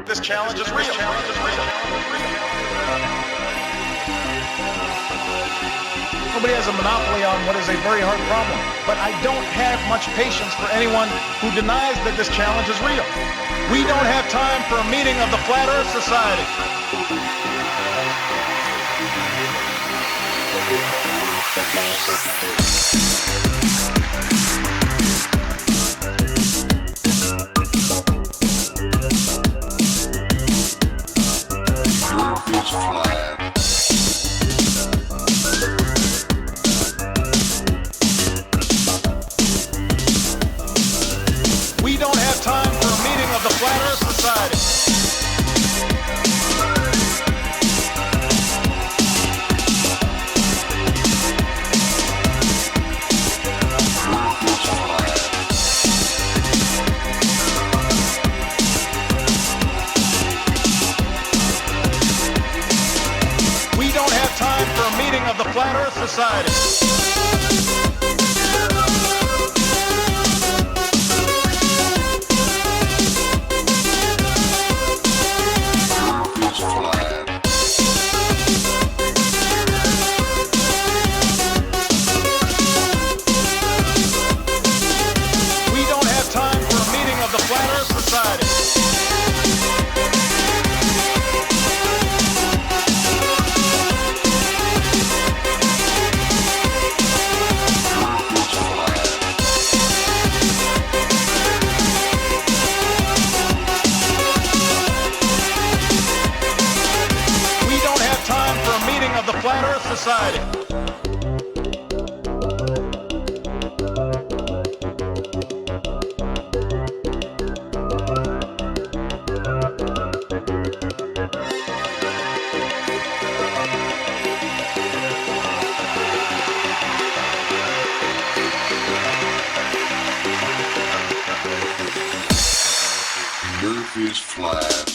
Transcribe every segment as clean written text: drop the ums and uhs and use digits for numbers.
This challenge is real. Nobody has a monopoly on what is a very hard problem, but I don't have much patience for anyone who denies that this challenge is real. We don't have time for a meeting of the Flat Earth Society. We don't have time for a meeting of the Flat Earth Society. We don't have time for a meeting of the Flat Earth Society. Flat Earth Society. Murphy's Flat.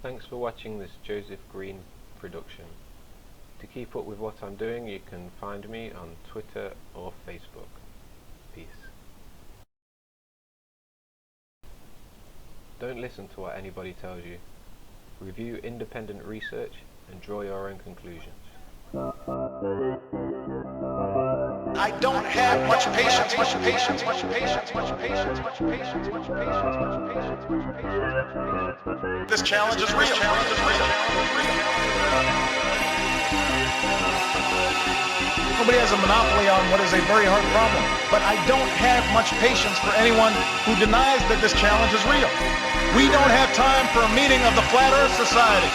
Thanks for watching this Joseph Green production. To keep up with what I'm doing, you can find me on Twitter or Facebook. Peace. Don't listen to what anybody tells you. Review independent research and draw your own conclusions. I don't have much patience. This challenge is real. Nobody has a monopoly on what is a very hard problem, but I don't have much patience for anyone who denies that this challenge is real. We don't have time for a meeting of the Flat Earth Society.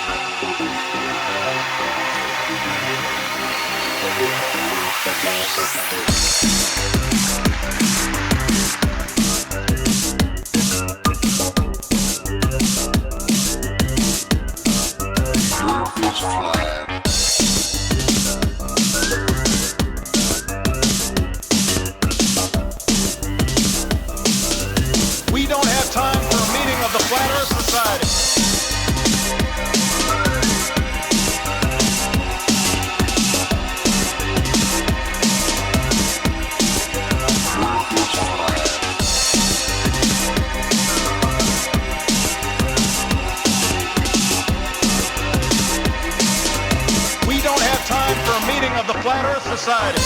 We don't have time for a meeting of the Flat Earth Society. We don't have time for a meeting of the Flat Earth Society.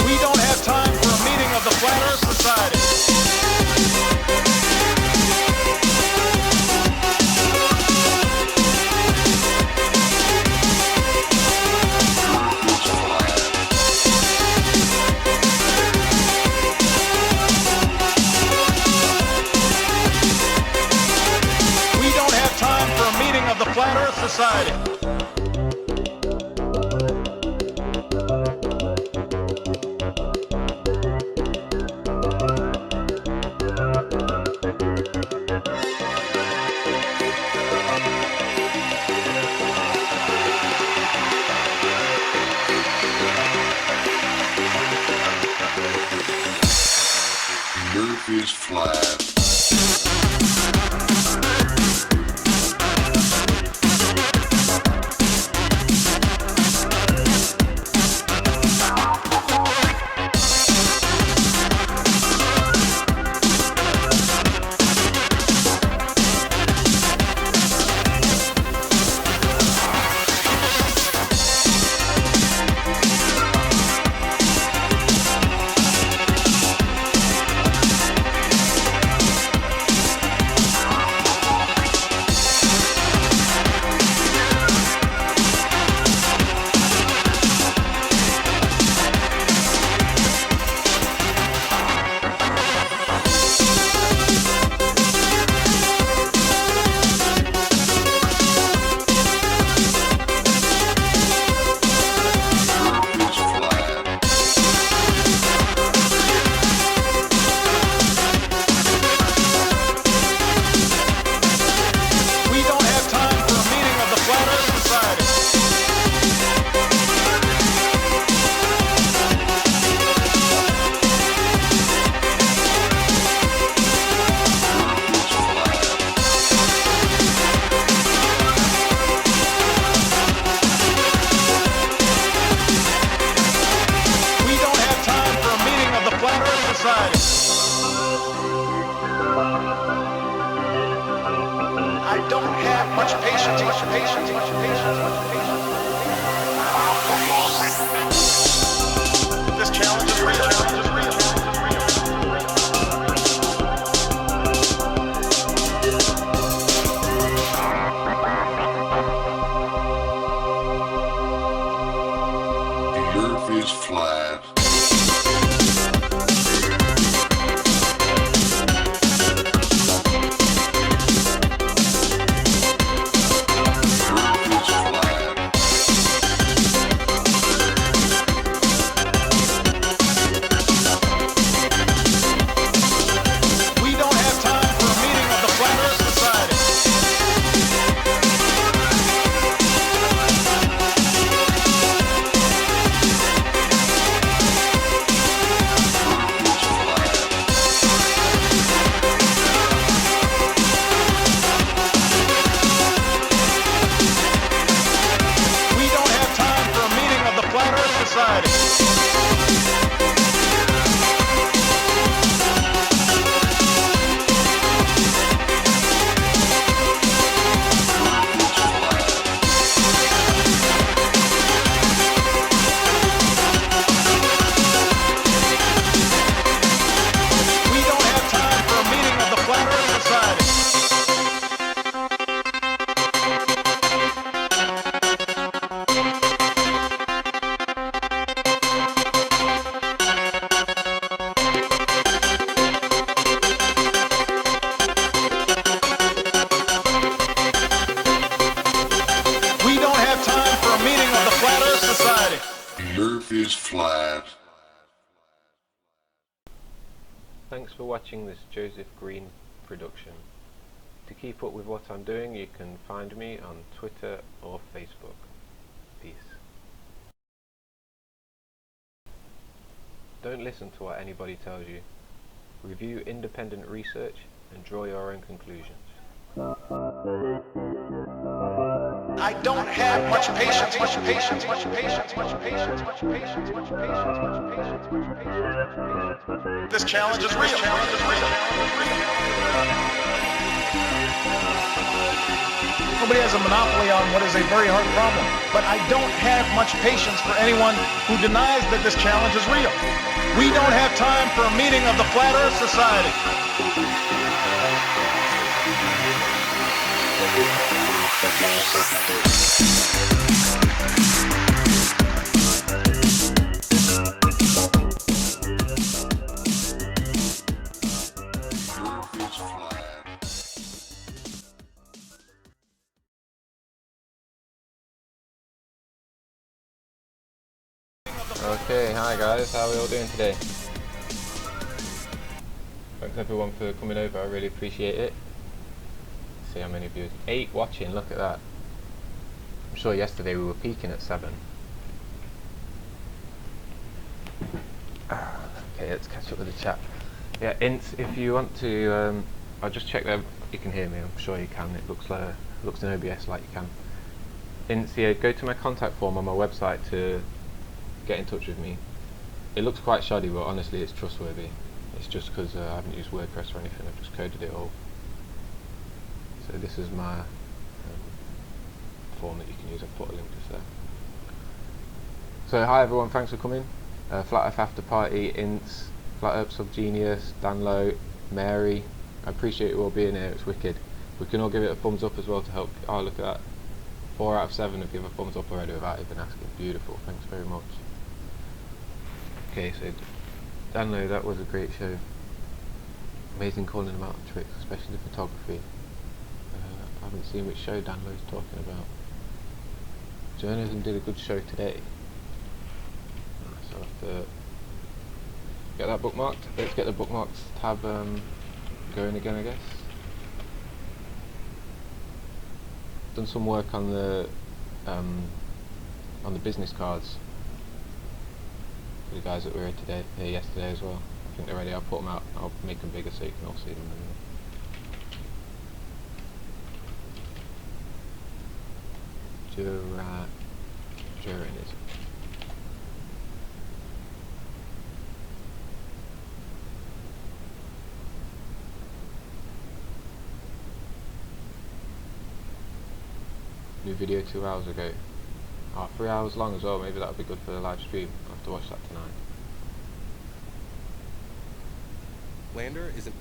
We don't have time for a meeting of the Flat Earth Society. We don't have time for a meeting of the Flat Earth Society. Murphy's Flat. We don't have time for a meeting of the Flat Earth Society. We don't have time for a meeting of the Flat Earth Society. I don't have much patience. This challenge is real. Murphy's Flat. Murphy's Flat. Thanks for watching this Joseph Green production. To keep up with what I'm doing, you can find me on Twitter or Facebook. Peace. Don't listen to what anybody tells you. Review independent research and draw your own conclusions. I don't have much patience. This challenge is real. Nobody has a monopoly on what is a very hard problem, but I don't have much patience for anyone who denies that this challenge is real. We don't have time for a meeting of the Flat Earth Society. Okay, hi guys, how are we all doing today? Thanks everyone for coming over, I really appreciate it. Let's see how many viewers. 8 watching, look at that. I'm sure yesterday we were peaking at 7. Okay, let's catch up with the chat. Yeah, Ints, if you want to, I'll just check that you can hear me, I'm sure you can. It looks in OBS like you can. Ints, yeah, go to my contact form on my website to get in touch with me. It looks quite shoddy, but honestly it's trustworthy. It's just because I haven't used WordPress or anything, I've just coded it all. So this is my form that you can use. I've put a link just there. So hi everyone, thanks for coming. Flat Earth After Party, Ints, Flat Earth Subgenius, Dan Lowe, Mary. I appreciate you all being here, it's wicked. We can all give it a thumbs up as well to help. Oh, look at that. 4 out of 7 have given a thumbs up already without even asking. Beautiful, thanks very much. Okay, so Dan Lowe, that was a great show. Amazing calling them out on tricks, especially the photography. I haven't seen which show Dan Lowe's talking about. Journalism did a good show today. So I'll have to get that bookmarked. Let's get the bookmarks tab going again, I guess. Done some work on the business cards. For the guys that were here yesterday as well. I think they're ready. I'll put them out. I'll make them bigger so you can all see them. Juranism. New video 2 hours ago. 3 hours long as well, maybe that would be good for the live stream. I'll have to watch that tonight. Lander isn't.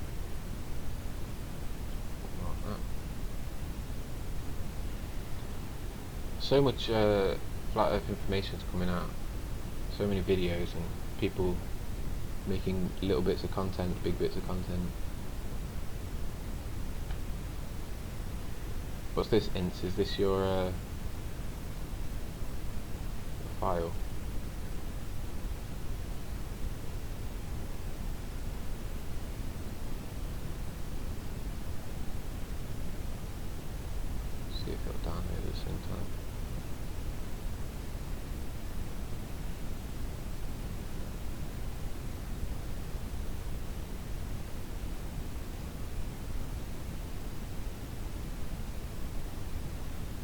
So much flat earth information is coming out. So many videos and people making little bits of content, big bits of content. What's this, Ints? Is this your file? See if it'll download at the same time.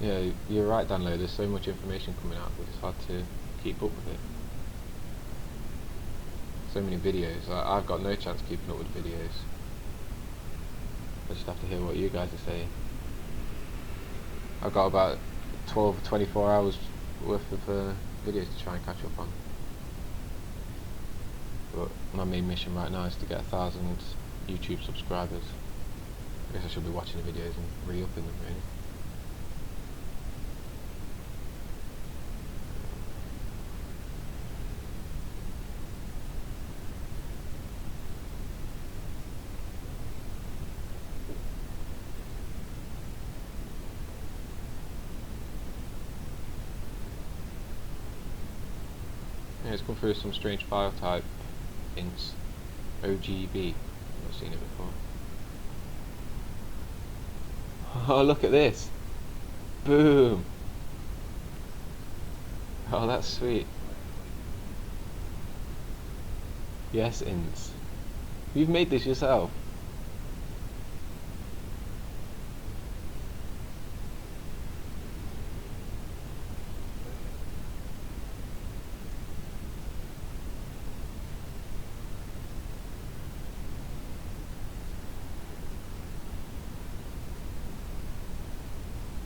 Yeah, you're right, Danlo, there's so much information coming out that it's hard to keep up with it. So many videos. I've got no chance keeping up with videos. I just have to hear what you guys are saying. I've got about 12 or 24 hours worth of videos to try and catch up on. But my main mission right now is to get 1,000 YouTube subscribers. I guess I should be watching the videos and re-upping them really. Yeah, it's come through some strange file type, Ints, OGB. never seen it before. Oh, look at this! Boom! Oh, that's sweet. Yes, Ints. You've made this yourself.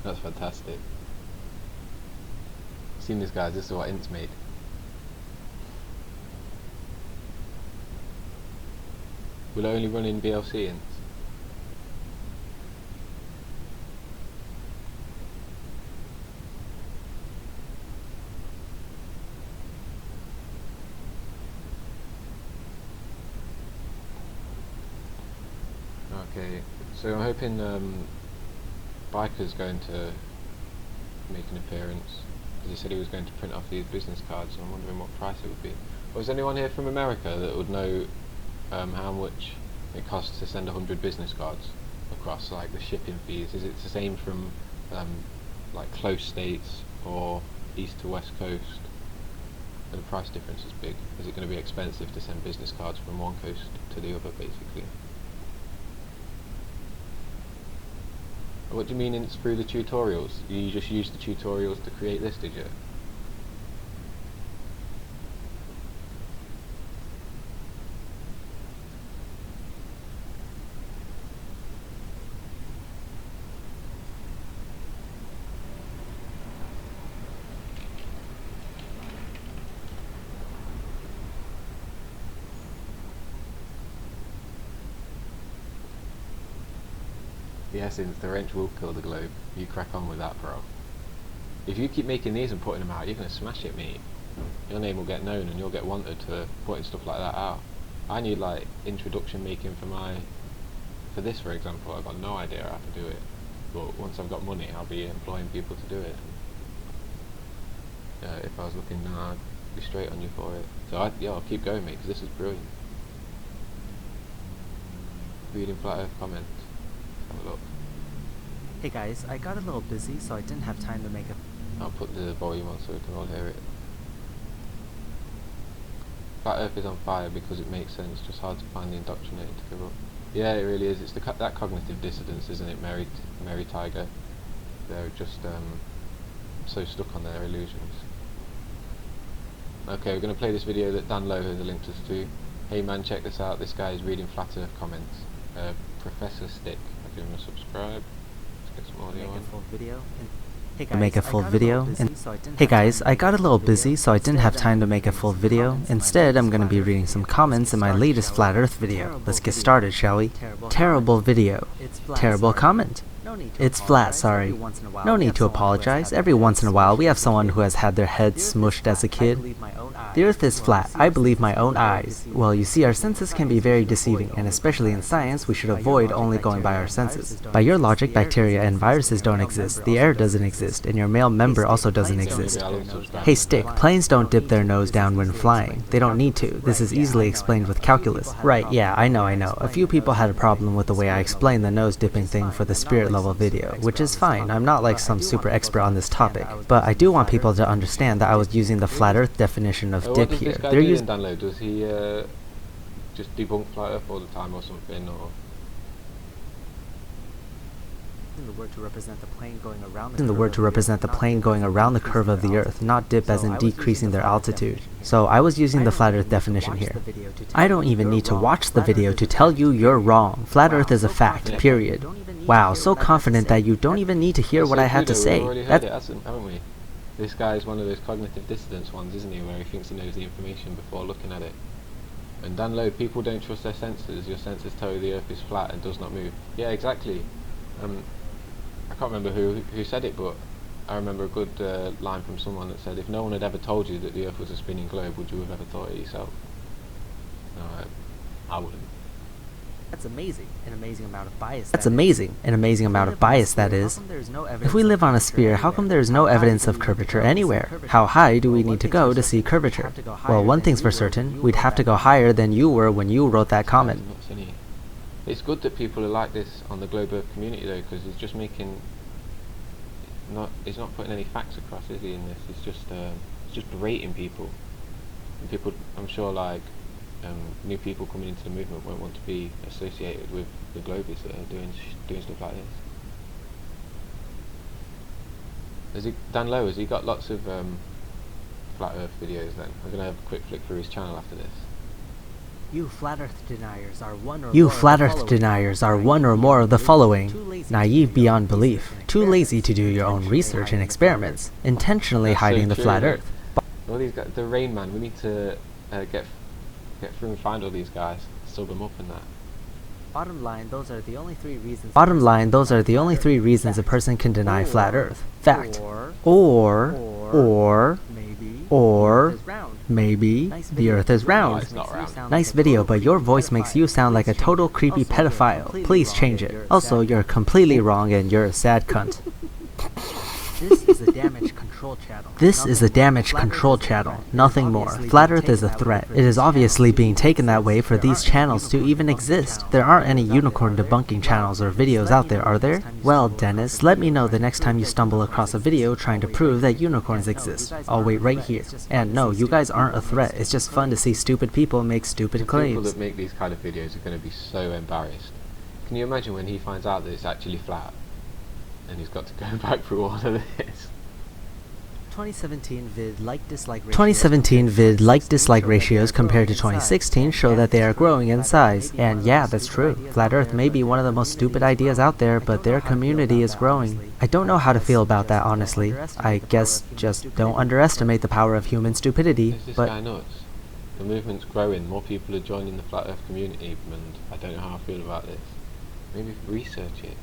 That's fantastic. Seen this, guys? This is what Ints made. Will it only run in BLC, Ints? Okay, so I'm hoping Biker's going to make an appearance, because he said he was going to print off these business cards, so I'm wondering what price it would be. Or is anyone here from America that would know how much it costs to send 100 business cards across, like the shipping fees? Is it the same from like close states or east to west coast? And the price difference is big. Is it going to be expensive to send business cards from one coast to the other, basically? What do you mean it's through the tutorials? You just used the tutorials to create this, did you? Yes, the wrench will kill the globe. You crack on with that, bro. If you keep making these and putting them out, you're going to smash it, mate. Your name will get known and you'll get wanted for putting stuff like that out. I need like introduction making for this, for example. I've got no idea how to do it. But once I've got money, I'll be employing people to do it. If I was looking now, I'd be straight on you for it. So yeah, I'll keep going, mate, because this is brilliant. Reading flat earth comments. Have a look. Hey guys, I got a little busy, so I didn't have time to make a... I'll put the volume on so we can all hear it. Flat Earth is on fire because it makes sense, just hard to find the indoctrinated to give up. Yeah, it really is. It's that cognitive dissonance, isn't it, Mary Tiger? They're just so stuck on their illusions. Okay, we're going to play this video that Dan Lowe has linked us to. Hey man, check this out. This guy is reading Flat Earth comments. Professor Stick. I'll give him a subscribe. Let's get some audio on. Make a full video. Hey guys, I got a little busy, so I didn't have time to make a full video. Instead, I'm gonna be reading some comments in my latest Flat Earth video. Let's get started, shall we? Terrible video. Terrible comment. It's flat, sorry. No need to apologize. Every once in a while, we have someone who has had their head smushed as a kid. The Earth is flat. I believe my own eyes. Well, you see, our senses can be very deceiving, and especially in science, we should avoid only going by our senses. By your logic, bacteria and viruses don't exist, the air doesn't exist, and your male member also doesn't exist. Hey Stick, planes don't dip their nose down when flying. They don't need to. This is easily explained with calculus. Right, yeah, I know. A few people had a problem with the way I explained the nose dipping thing for the spirit level video, which is fine. I'm not like some super expert on this topic, but I do want people to understand that I was using the Flat Earth definition of dip here. They're using download. Does he just debunk Flat Earth all the time or something, or? The word to represent the plane going around the curve of the Earth, not dip as in decreasing their altitude. So I was using the Flat Earth definition here. I don't even need to watch the video to tell you you're wrong. Flat Earth is a fact, period. Wow, so confident that you don't even need to hear what I had to say. We've already heard it, haven't we? This guy is one of those cognitive dissonance ones, isn't he, where he thinks he knows the information before looking at it. And Dan Lowe, people don't trust their senses. Your senses tell you the Earth is flat and does not move. Yeah, exactly. I can't remember who said it, but I remember a good line from someone that said, if no one had ever told you that the Earth was a spinning globe, would you have ever thought it yourself? No, I wouldn't. That's amazing. An amazing amount of bias. That is. If we live on a sphere, how come there is no evidence of curvature anywhere? How high do we need to go to see curvature? Well, one thing's for certain, we'd have to go higher than you were when you wrote that comment. It's good that people are like this on the Globe Earth community though, because he's just he's not putting any facts across, is he, in this? He's just berating people. And people, I'm sure, like, new people coming into the movement won't want to be associated with the Globies that are doing stuff like this. Dan Lowe, has he got lots of flat Earth videos then? I'm going to have a quick flick through his channel after this. You flat Earth deniers are one or more of the following. Naive beyond belief, too lazy to do your own research and experiments, intentionally hiding the flat Earth. All these guys, the Rain Man, we need to get through and find all these guys, sub them up and that. Bottom line, those are the only three reasons a person can deny flat Earth. Fact. Or maybe the Earth is round. It's not round. Nice video, but your voice makes you sound like a total creepy pedophile. Please change it. Also, you're completely wrong and you're a sad cunt. This is a damage control channel, nothing more. Flat Earth is a threat. It is obviously being taken that way for these channels to even exist. There aren't any unicorn debunking channels or videos out there, are there? Well, Dennis, let me know the next time you stumble across a video trying to prove that unicorns exist. I'll wait right here. And no, you guys aren't a threat. It's just fun to see stupid people make stupid claims. People that make these kind of videos are going to be so embarrassed. Can you imagine when he finds out that it's actually flat? And he's got to go back through all of this. 2017 vid like-dislike ratios compared to 2016 show that they are growing in size. And yeah, that's true. Flat Earth may be one of the most stupid ideas out there, but their community is growing. I don't know how to feel about that, honestly. I guess just don't underestimate the power of human stupidity. Is this guy nuts? The movement's growing, more people are joining the Flat Earth community, and I don't know how I feel about this. Maybe research it.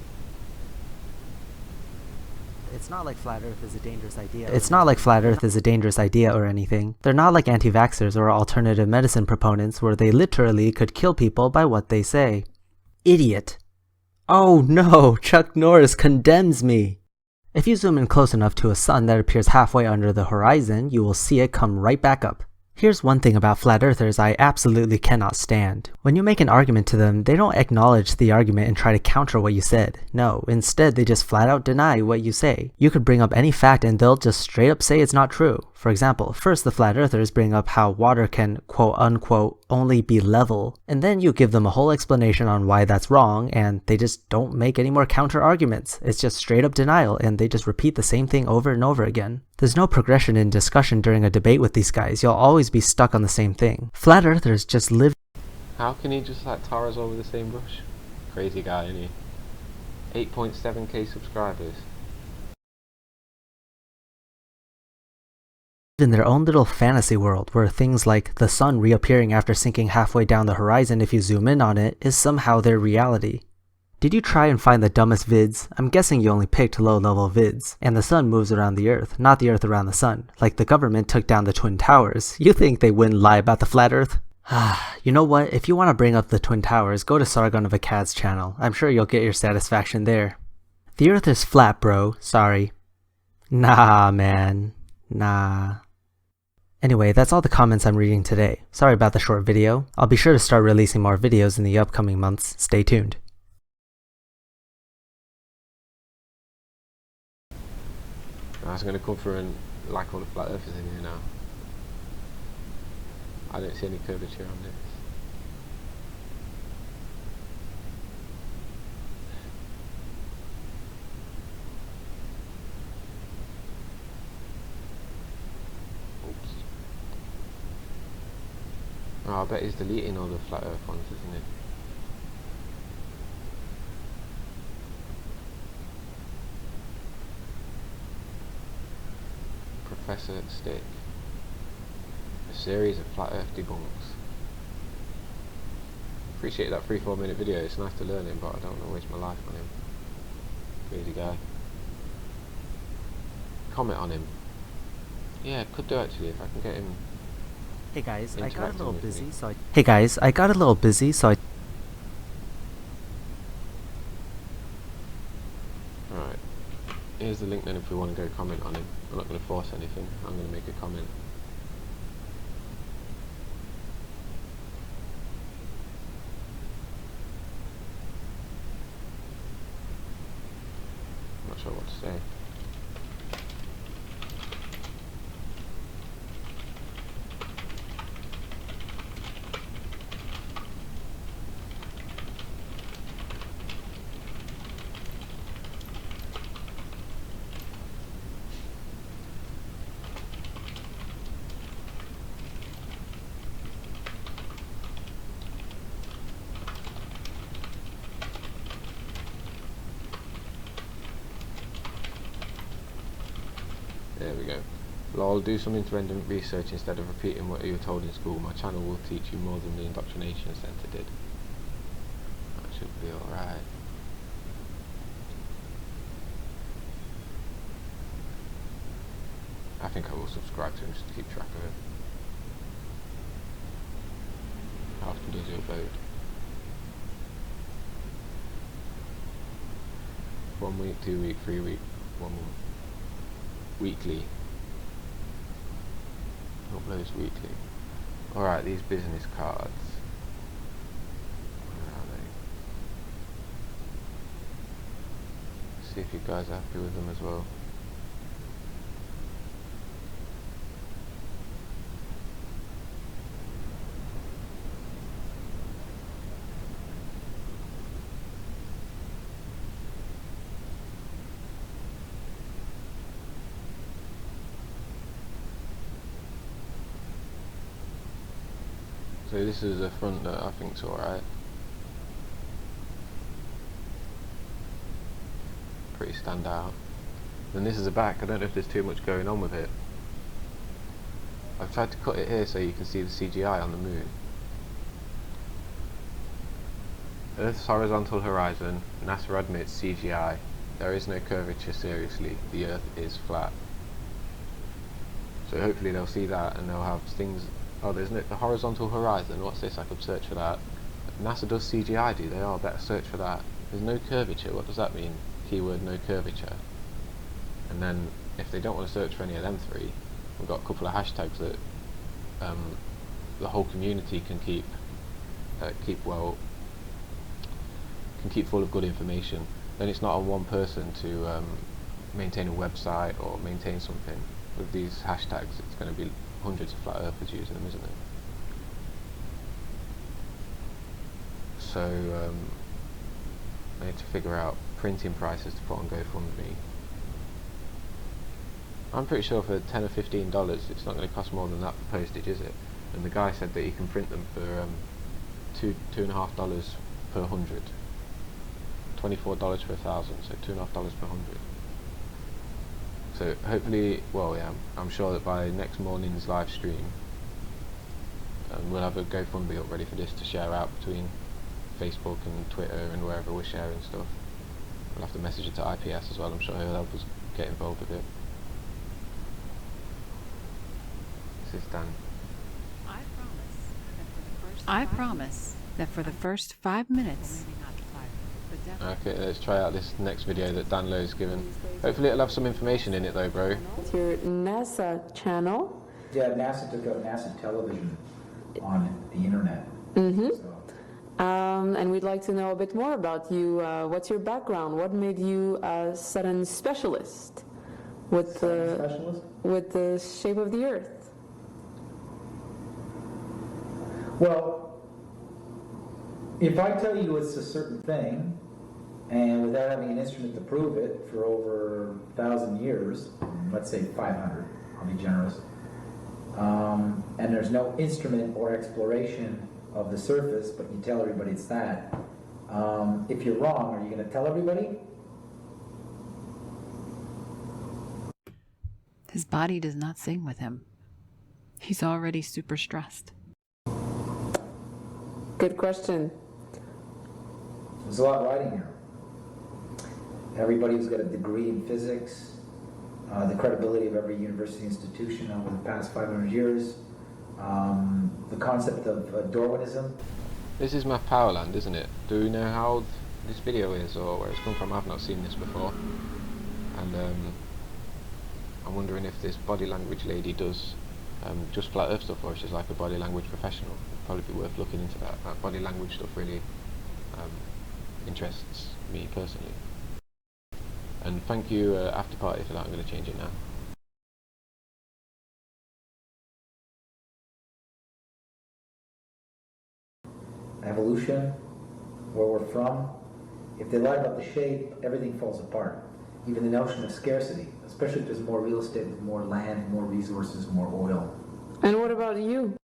It's not like flat Earth is a dangerous idea or anything. They're not like anti-vaxxers or alternative medicine proponents where they literally could kill people by what they say. Idiot. Oh no, Chuck Norris condemns me. If you zoom in close enough to a sun that appears halfway under the horizon, you will see it come right back up. Here's one thing about flat earthers I absolutely cannot stand. When you make an argument to them, they don't acknowledge the argument and try to counter what you said. No, instead they just flat out deny what you say. You could bring up any fact and they'll just straight up say it's not true. For example, first the flat earthers bring up how water can quote unquote only be level, and then you give them a whole explanation on why that's wrong, and they just don't make any more counter arguments. It's just straight up denial, and they just repeat the same thing over and over again. There's no progression in discussion during a debate with these guys. You'll always be stuck on the same thing. Flat earthers just live. How can he just like tar us all with the same brush? Crazy guy, isn't he? 8.7k subscribers. In their own little fantasy world where things like the sun reappearing after sinking halfway down the horizon if you zoom in on it is somehow their reality. Did you try and find the dumbest vids? I'm guessing you only picked low-level vids. And the sun moves around the earth, not the earth around the sun. Like the government took down the Twin Towers. You think they wouldn't lie about the flat earth? You know what? If you want to bring up the Twin Towers, go to Sargon of Akkad's channel. I'm sure you'll get your satisfaction there. The earth is flat, bro. Sorry. Nah, man. Nah. Anyway, that's all the comments I'm reading today. Sorry about the short video. I'll be sure to start releasing more videos in the upcoming months. Stay tuned. I was going to come through and like all the flat earthers in here now. I don't see any curvature on this. Oh, I bet he's deleting all the flat earth ones, isn't it? Professor Stick. A series of flat earth debunks. Appreciate that 3-4 minute video, it's nice to learn him, but I don't want to waste my life on him. Crazy guy. Comment on him. Yeah, could do actually if I can get him. Hey guys, I got a little busy, so I Alright. Here's the link then if we want to go comment on him. I'm not going to force anything, I'm going to make a comment. sure what to say. There we go. Lol, do some independent research instead of repeating what you were told in school. My channel will teach you more than the indoctrination centre did. That should be alright. I think I will subscribe to him just to keep track of it. How often does he upload? 1 week, 2 week, 3 week, 1 month. Weekly. Uploads weekly. Alright, these business cards. Where are they? See if you guys are happy with them as well. So this is a front that I think's alright. Pretty stand out. And this is a back. I don't know if there's too much going on with it. I've tried to cut it here so you can see the CGI on the moon. Earth's horizontal horizon. NASA admits CGI. There is no curvature, seriously. The Earth is flat. So hopefully they'll see that and they'll have things. Oh, there's no the horizontal horizon. What's this? I could search for that. NASA does CGI, do they? Oh, better search for that. There's no curvature. What does that mean? Keyword no curvature. And then if they don't want to search for any of them three, we've got a couple of hashtags that the whole community can keep full of good information. Then it's not on one person to maintain a website or maintain something. With these hashtags, it's going to be hundreds of flat earthers using them, isn't it? So I need to figure out printing prices to put on GoFundMe. I'm pretty sure for $10 or $15 it's not going to cost more than that for postage, is it? And the guy said that he can print them for $2.50 per 100, $24 for 1,000, so $2.50 per 100. So hopefully, well, yeah, I'm sure that by next morning's live stream we'll have a GoFundMe up ready for this to share out between Facebook and Twitter and wherever we're sharing stuff. We'll have to message it to IPS as well. I'm sure he'll help us get involved with it. This is Dan. I promise that for the first 5 minutes. Okay, let's try out this next video that Dan Lowe's given. Hopefully it'll have some information in it though, bro. It's your NASA channel. Yeah, NASA took out NASA television on the internet. Mm-hmm. So. And we'd like to know a bit more about you. What's your background? What made you a sudden specialist with the shape of the Earth? Well, if I tell you it's a certain thing, and without having an instrument to prove it for over 1,000 years, let's say 500, I'll be generous, and there's no instrument or exploration of the surface, but you tell everybody it's that, if you're wrong, are you going to tell everybody? His body does not sing with him. He's already super stressed. Good question. There's a lot riding here. Everybody who's got a degree in physics, the credibility of every university institution over the past 500 years, the concept of Darwinism. This is Math Powerland, isn't it? Do we know how this video is or where it's come from? I've not seen this before. And I'm wondering if this body language lady does just flat earth stuff or if she's like a body language professional. It'd probably be worth looking into that. That body language stuff really interests me personally. And thank you, After Party, for that. I'm going to change it now. Evolution, where we're from, if they lie about the shape, everything falls apart. Even the notion of scarcity, especially if there's more real estate, with more land, more resources, more oil. And what about you?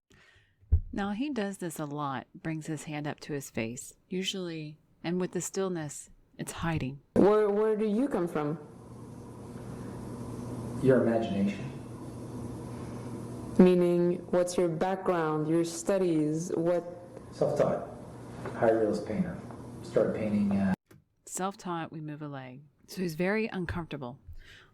Now, he does this a lot, brings his hand up to his face. Usually, and with the stillness, it's hiding. Where do you come from? Your imagination. Meaning, what's your background, your studies, what? Self-taught. High realist painter. Started painting. Self-taught, we move a leg. So he's very uncomfortable.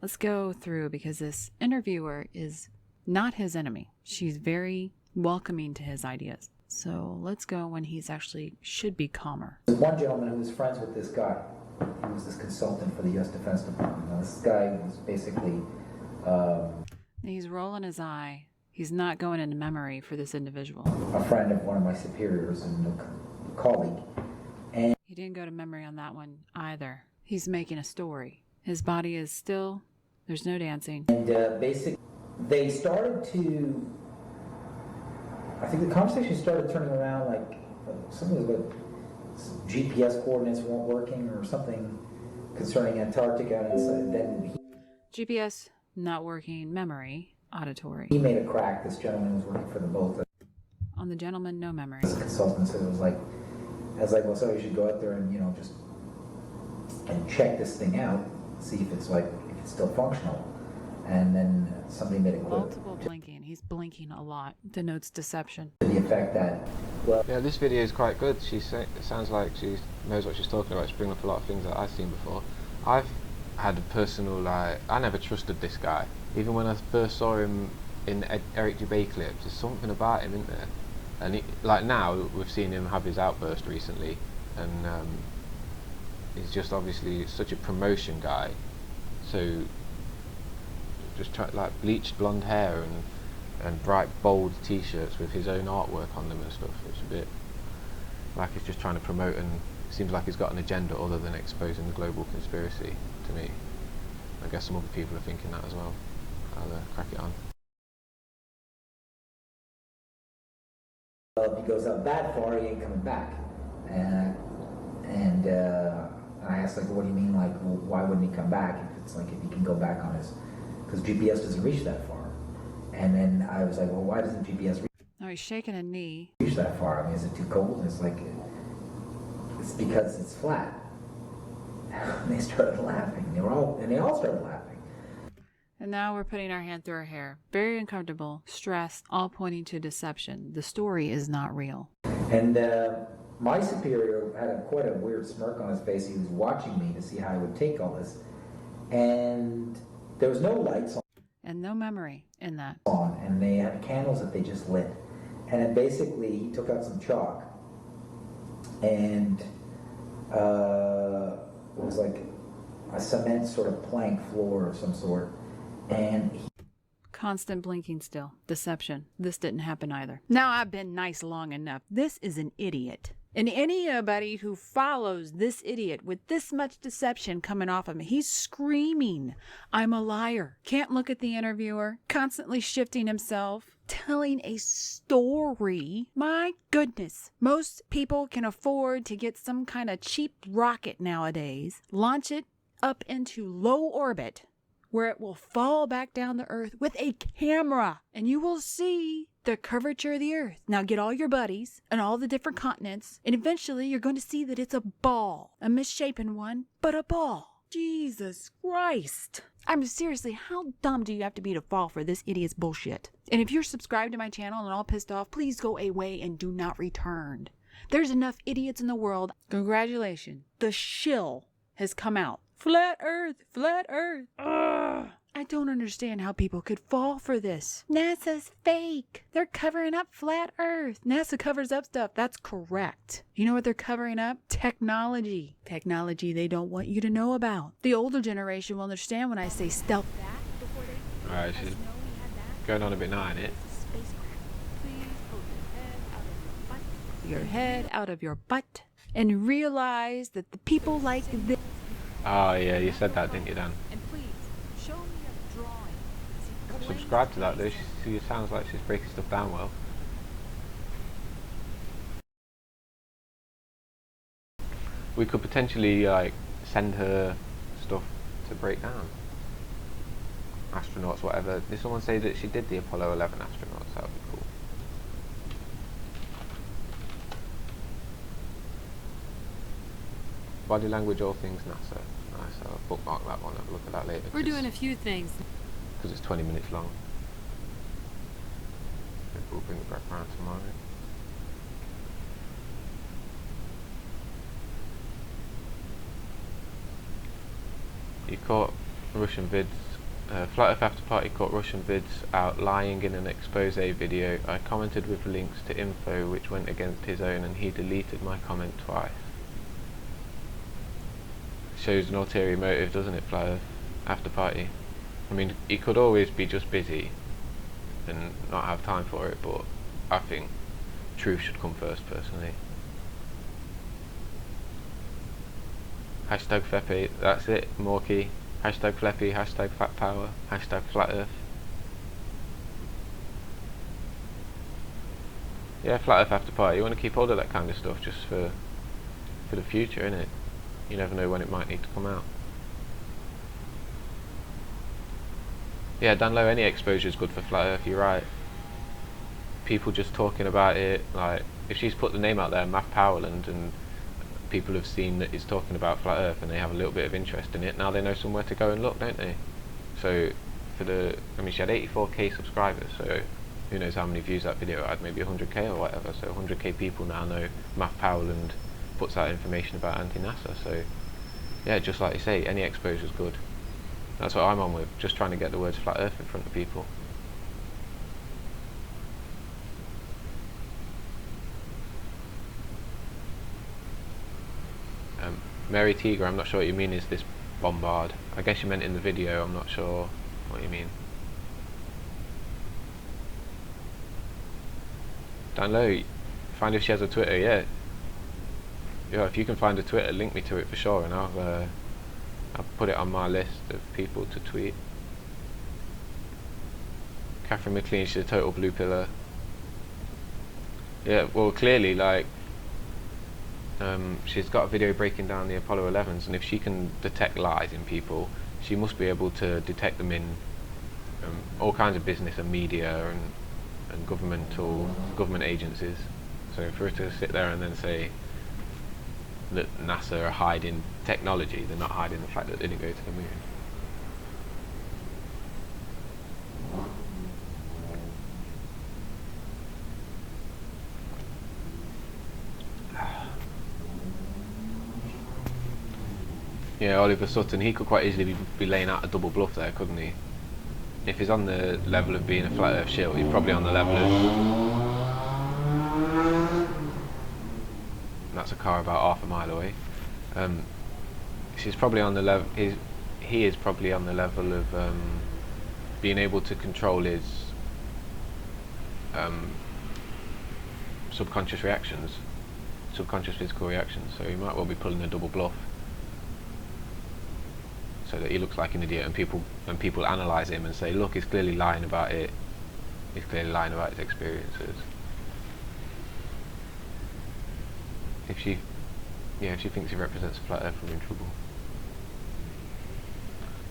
Let's go through, because this interviewer is not his enemy. She's very welcoming to his ideas. So let's go when he's actually should be calmer. There's one gentleman who was friends with this guy. He was this consultant for the U.S. Defense Department. Now, this guy was basically... He's rolling his eye. He's not going into memory for this individual. A friend of one of my superiors and a colleague. And he didn't go to memory on that one either. He's making a story. His body is still, there's no dancing. And basically, they started to, I think the conversation started turning around like something was about GPS coordinates weren't working or something concerning Antarctica. And then GPS not working, memory, auditory. He made a crack. This gentleman was working for the boat. On the gentleman, no memory. As a consultant, so it was like, I was like, well, so you should go out there and, just and check this thing out, see if it's still functional. And then somebody made a clip. Multiple blinking. He's blinking a lot. Denotes deception. To the effect that, well... Yeah, this video is quite good. It sounds like she knows what she's talking about. She's bringing up a lot of things that I've seen before. I've had a personal, I never trusted this guy. Even when I first saw him in Eric Dubay clips, there's something about him, isn't there? And like now, we've seen him have his outburst recently, and he's just obviously such a promotion guy. So just like bleached blonde hair and bright bold t-shirts with his own artwork on them and stuff. It's a bit like he's just trying to promote, and it seems like he's got an agenda other than exposing the global conspiracy to me. I guess some other people are thinking that as well. I'll crack it on. If he goes out that far, he ain't coming back. And I asked, like, what do you mean, like, well, why wouldn't he come back if he can go back on his, because GPS doesn't reach that far. And then I was like, well, why doesn't GPS He's shaking a knee. reach that far? I mean, is it too cold? And it's like, it's because it's flat. And they started laughing. They all started laughing. And now we're putting our hand through our hair. Very uncomfortable, stressed, all pointing to deception. The story is not real. And my superior had quite a weird smirk on his face. He was watching me to see how I would take all this. And there was no lights And no memory in that. on, and they had candles that they just lit. And then basically he took out some chalk, and it was like a cement sort of plank floor of some sort. And Constant blinking still. Deception. This didn't happen either. Now I've been nice long enough. This is an idiot. And anybody who follows this idiot with this much deception coming off of him, he's screaming, I'm a liar. Can't look at the interviewer, constantly shifting himself, telling a story. My goodness. Most people can afford to get some kind of cheap rocket nowadays, launch it up into low orbit, where it will fall back down to Earth with a camera, and you will see the curvature of the Earth. Now get all your buddies and all the different continents, and eventually you're going to see that it's a ball. A misshapen one, but a ball. Jesus Christ. I'm seriously, how dumb do you have to be to fall for this idiot's bullshit? And if you're subscribed to my channel and all pissed off, please go away and do not return. There's enough idiots in the world. Congratulations. The shill has come out. Flat Earth, flat Earth. Ugh. I don't understand how people could fall for this. NASA's fake. They're covering up flat Earth. NASA covers up stuff. That's correct. You know what they're covering up? Technology. Technology they don't want you to know about. The older generation will understand when I say stealth that before they... Alright, she's going on a bit now, ain't it? Please hold your head out of your butt and realize that the people like this Oh yeah, you said that, didn't you, Dan? And please, show me a drawing. Subscribe to that though, she sounds like she's breaking stuff down well. We could potentially like send her stuff to break down. Astronauts, whatever. Did someone say that she did the Apollo 11 astronauts? That would be cool. Body language, all things NASA. Nice, I'll bookmark that one, have a look at that later. We're doing a few things. Because it's 20 minutes long. Maybe we'll bring it back around tomorrow. You caught Russian vids. Flat Earth After Party caught Russian vids out lying in an expose video. I commented with links to info which went against his own and he deleted my comment twice. Shows an ulterior motive, doesn't it, Flat Earth After Party? I mean, he could always be just busy and not have time for it, but I think truth should come first, personally. Hashtag Fleppy, that's it, Morky. Hashtag Fleppy, hashtag Fat Power, hashtag Flat Earth. Yeah, Flat Earth After Party, you want to keep hold of that kind of stuff just for the future, innit? You never know when it might need to come out. Yeah, Dan Lowe, any exposure is good for Flat Earth, you're right. People just talking about it, like, if she's put the name out there, Matt Powerland, and people have seen that it's talking about Flat Earth and they have a little bit of interest in it, now they know somewhere to go and look, don't they? So, I mean, she had 84k subscribers, so who knows how many views that video had, maybe 100k or whatever, so 100k people now know Matt Powerland puts out information about anti-NASA, so yeah, just like you say, any exposure is good. That's what I'm on with, just trying to get the words Flat Earth in front of people. Mary Tiger, I'm not sure what you mean is this bombard. I guess you meant in the video, I'm not sure what you mean. Dan Lowe, find if she has a Twitter, yeah. Yeah, if you can find a Twitter, link me to it for sure, and I'll put it on my list of people to tweet. Catherine McLean, she's a total blue pillar. Yeah, well, clearly, like, she's got a video breaking down the Apollo 11s, and if she can detect lies in people, she must be able to detect them in all kinds of business and media and government agencies. So for her to sit there and then say that NASA are hiding technology, they're not hiding the fact that they didn't go to the moon. Yeah, Oliver Sutton, he could quite easily be laying out a double bluff there, couldn't he? If he's on the level of being a flat earth shill, he's probably on the level of... That's a car about half a mile away. She's probably on the level... He is probably on the level of being able to control his subconscious reactions, subconscious physical reactions, so he might well be pulling a double bluff. So that he looks like an idiot, and people analyse him and say, look, he's clearly lying about it. He's clearly lying about his experiences. If she thinks he represents a flat earth, we're in trouble.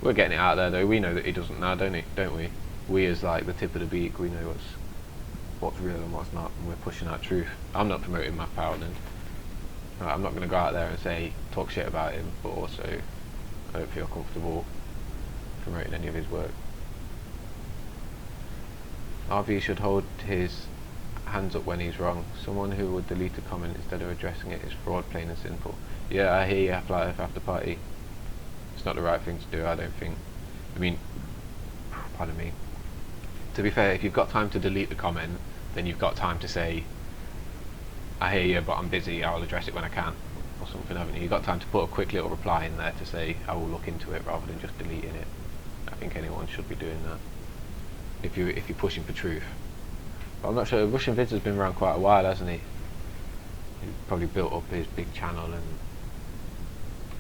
We're getting it out there though. We know that he doesn't now, don't we? We as like the tip of the beak, we know what's real and what's not, and we're pushing out truth. I'm not promoting Matt Powerland. I'm not going to go out there and say talk shit about him, but also I don't feel comfortable promoting any of his work. RV should hold his hands up when he's wrong. Someone who would delete a comment instead of addressing it is fraud, plain and simple. Yeah, I hear you, Flat Earth After Party. It's not the right thing to do, I don't think. I mean, pardon me. To be fair, if you've got time to delete the comment, then you've got time to say, I hear you, but I'm busy, I'll address it when I can. Or something, haven't you? You've got time to put a quick little reply in there to say I will look into it rather than just deleting it. I think anyone should be doing that if you're pushing for truth. But I'm not sure. Russian Vids has been around quite a while, hasn't he? He's probably built up his big channel and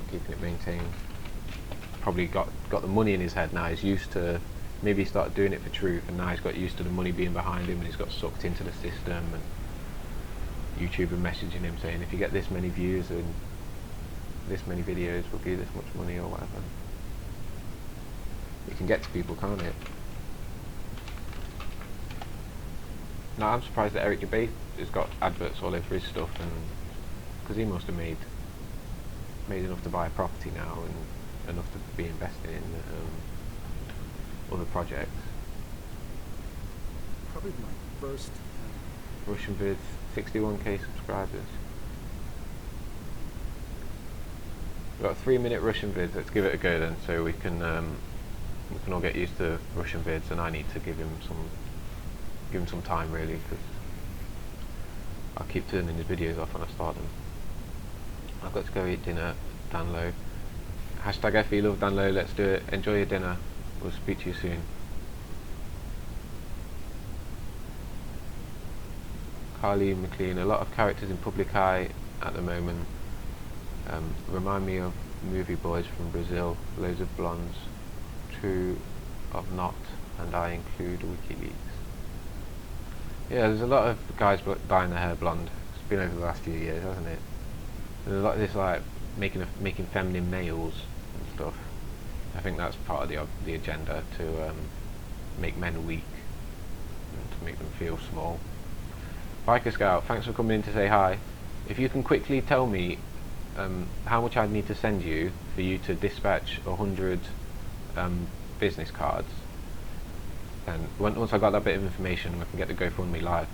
keeping it maintained. probably got the money in his head now. He's used to, maybe he started doing it for truth, and now he's got used to the money being behind him, and he's got sucked into the system, and YouTube are messaging him saying, if you get this many views and this many videos, we'll give you this much money or whatever. You can get to people, can't it? Now I'm surprised that Eric Debate has got adverts all over his stuff, and because he must have made enough to buy a property now and enough to be investing in other projects. Probably my first. Russian vids, 61k subscribers. We've got 3-minute Russian vids. Let's give it a go then, so we can all get used to Russian vids, and I need to give him some time really, because I'll keep turning his videos off when I start them. I've got to go eat dinner. Dan Lowe. Hashtag F love Dan Lowe. Let's do it. Enjoy your dinner. We'll speak to you soon. Carly McLean. A lot of characters in public eye at the moment. Remind me of movie boys from Brazil. Loads of blondes. True of not, and I include WikiLeaks. Yeah, there's a lot of guys dyeing their hair blonde. It's been over the last few years, hasn't it? There's a lot of this like making feminine males and stuff. I think that's part of the agenda, to make men weak and to make them feel small. Biker Scout, thanks for coming in to say hi. If you can quickly tell me how much I'd need to send you for you to dispatch 100 business cards, and once I got that bit of information, we can get the GoFundMe live.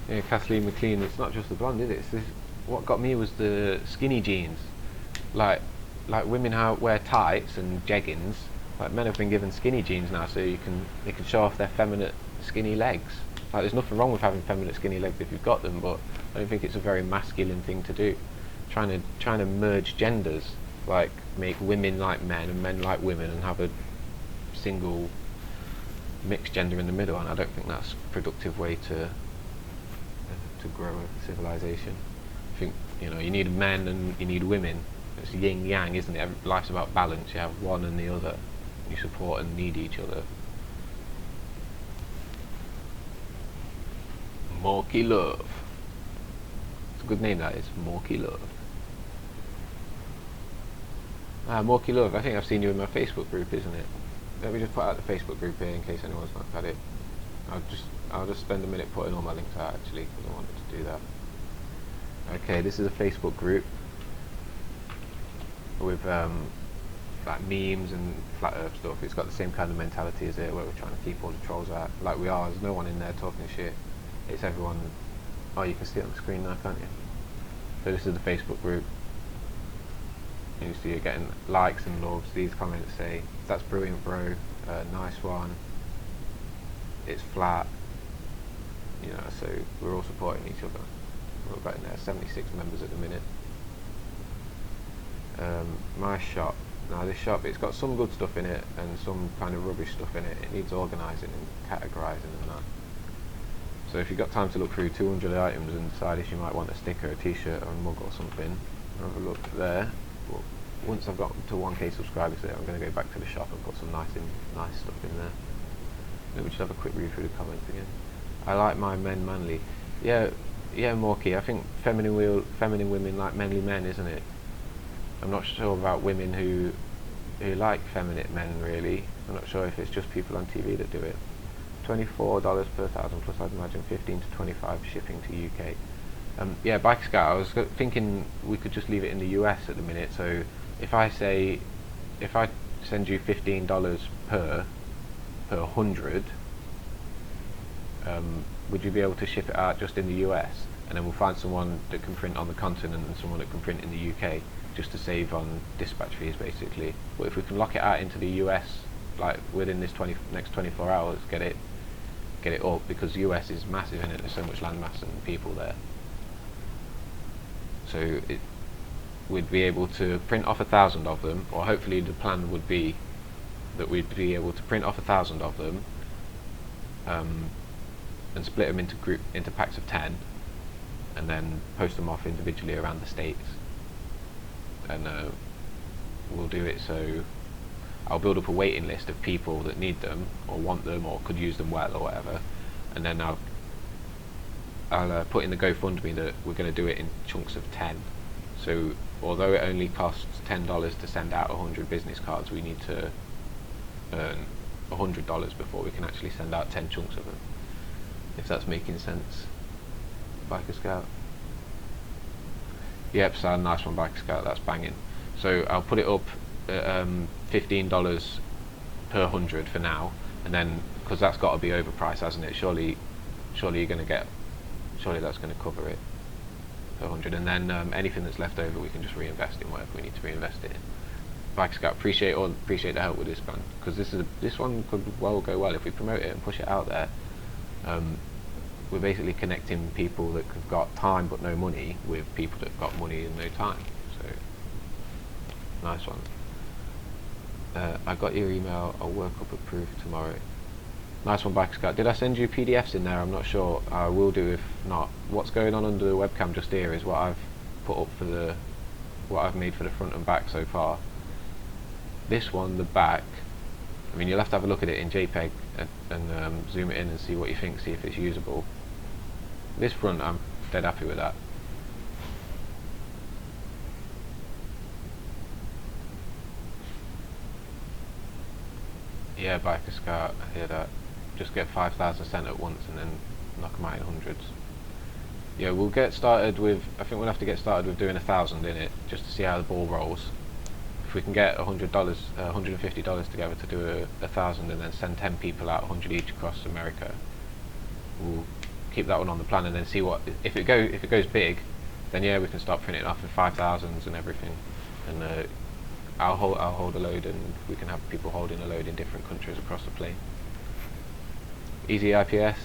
Yeah, Kathleen McLean, it's not just the blonde, is it? What got me was the skinny jeans. Like women wear tights and jeggings. Like men have been given skinny jeans now, so they can show off their feminine skinny legs. Like there's nothing wrong with having feminine skinny legs if you've got them, but I don't think it's a very masculine thing to do. Trying to merge genders, like make women like men and men like women, and have a single mixed gender in the middle, and I don't think that's a productive way to grow a civilization. I think, you know, you need men and you need women. It's yin yang, isn't it? Life's about balance. You have one and the other. You support and need each other. Morky Love. It's a good name, that is. Morky Love. Morky Love, I think I've seen you in my Facebook group, isn't it? Let me just put out the Facebook group here in case anyone's not got it. I'll just spend a minute putting all my links out actually, because I wanted to do that. Okay, this is a Facebook group with like memes and flat earth stuff. It's got the same kind of mentality as it, where we're trying to keep all the trolls out. Like we are, there's no one in there talking shit. It's everyone. Oh, you can see it on the screen now, can't you? So this is the Facebook group. You see you're getting likes and loves. These comments say, that's brilliant bro, nice one, it's flat, you know, so we're all supporting each other. We're about in there, 76 members at the minute. My shop, now this shop, it's got some good stuff in it and some kind of rubbish stuff in it. It needs organising and categorising and that. So if you've got time to look through 200 items and decide if you might want a sticker, a t-shirt or a mug or something, have a look there. But once I've got to 1k subscribers there, I'm going to go back to the shop and put some nice stuff in there. Let me just have a quick read through the comments again. I like my men manly. Yeah, Morky, I think feminine women like manly men, isn't it? I'm not sure about women who like feminine men really. I'm not sure if it's just people on TV that do it. $24 per 1,000 plus I'd imagine 15 to 25 shipping to UK. Yeah, Bike Scout, I was thinking we could just leave it in the US at the minute. So if I send you $15 per 100, would you be able to ship it out just in the US, and then we'll find someone that can print on the continent and someone that can print in the UK, just to save on dispatch fees basically. But if we can lock it out into the US, like within this next 24 hours, get it up, because the US is massive, and there's so much land mass and people there. So we'd be able to print off 1,000 of them, or hopefully the plan would be that we'd be able to print off 1,000 of them, and split them into packs of 10, and then post them off individually around the states. And we'll do it so I'll build up a waiting list of people that need them or want them or could use them well or whatever, and then I'll put in the GoFundMe that we're going to do it in chunks of 10. So although it only costs $10 to send out 100 business cards, we need to earn $100 before we can actually send out 10 chunks of them, if that's making sense. Biker Scout. Yep, so nice one, Biker Scout, that's banging. So I'll put it up at $15 per 100 for now, and then, because that's got to be overpriced, hasn't it? Surely you're going to get, surely that's going to cover it per 100, and then anything that's left over we can just reinvest in whatever we need to reinvest it in. Biker Scout, appreciate the help with this one, because this one could well go well if we promote it and push it out there. We're basically connecting people that have got time but no money with people that have got money and no time. So nice one. I got your email, I'll work up a proof tomorrow. Nice one, Biker Scout. Did I send you PDFs in there? I'm not sure. I will do if not. What's going on under the webcam just here is what I've put up for what I've made for the front and back so far. This one, the back, I mean, you'll have to have a look at it in JPEG and zoom it in and see what you think, see if it's usable. This front, I'm dead happy with that. Yeah, Biker Scout, I hear that. Just get 5,000 sent at once and then knock them out in hundreds. Yeah, we'll get started with, I think we'll have to get started with doing 1,000 in it, just to see how the ball rolls. If we can get $150 together to do 1,000 and then send 10 people out, 100 each across America, we'll keep that one on the plan and then see what, if it goes big, then yeah, we can start printing it off in 5,000s and everything. And I'll hold a load, and we can have people holding a load in different countries across the plane. Easy IPS.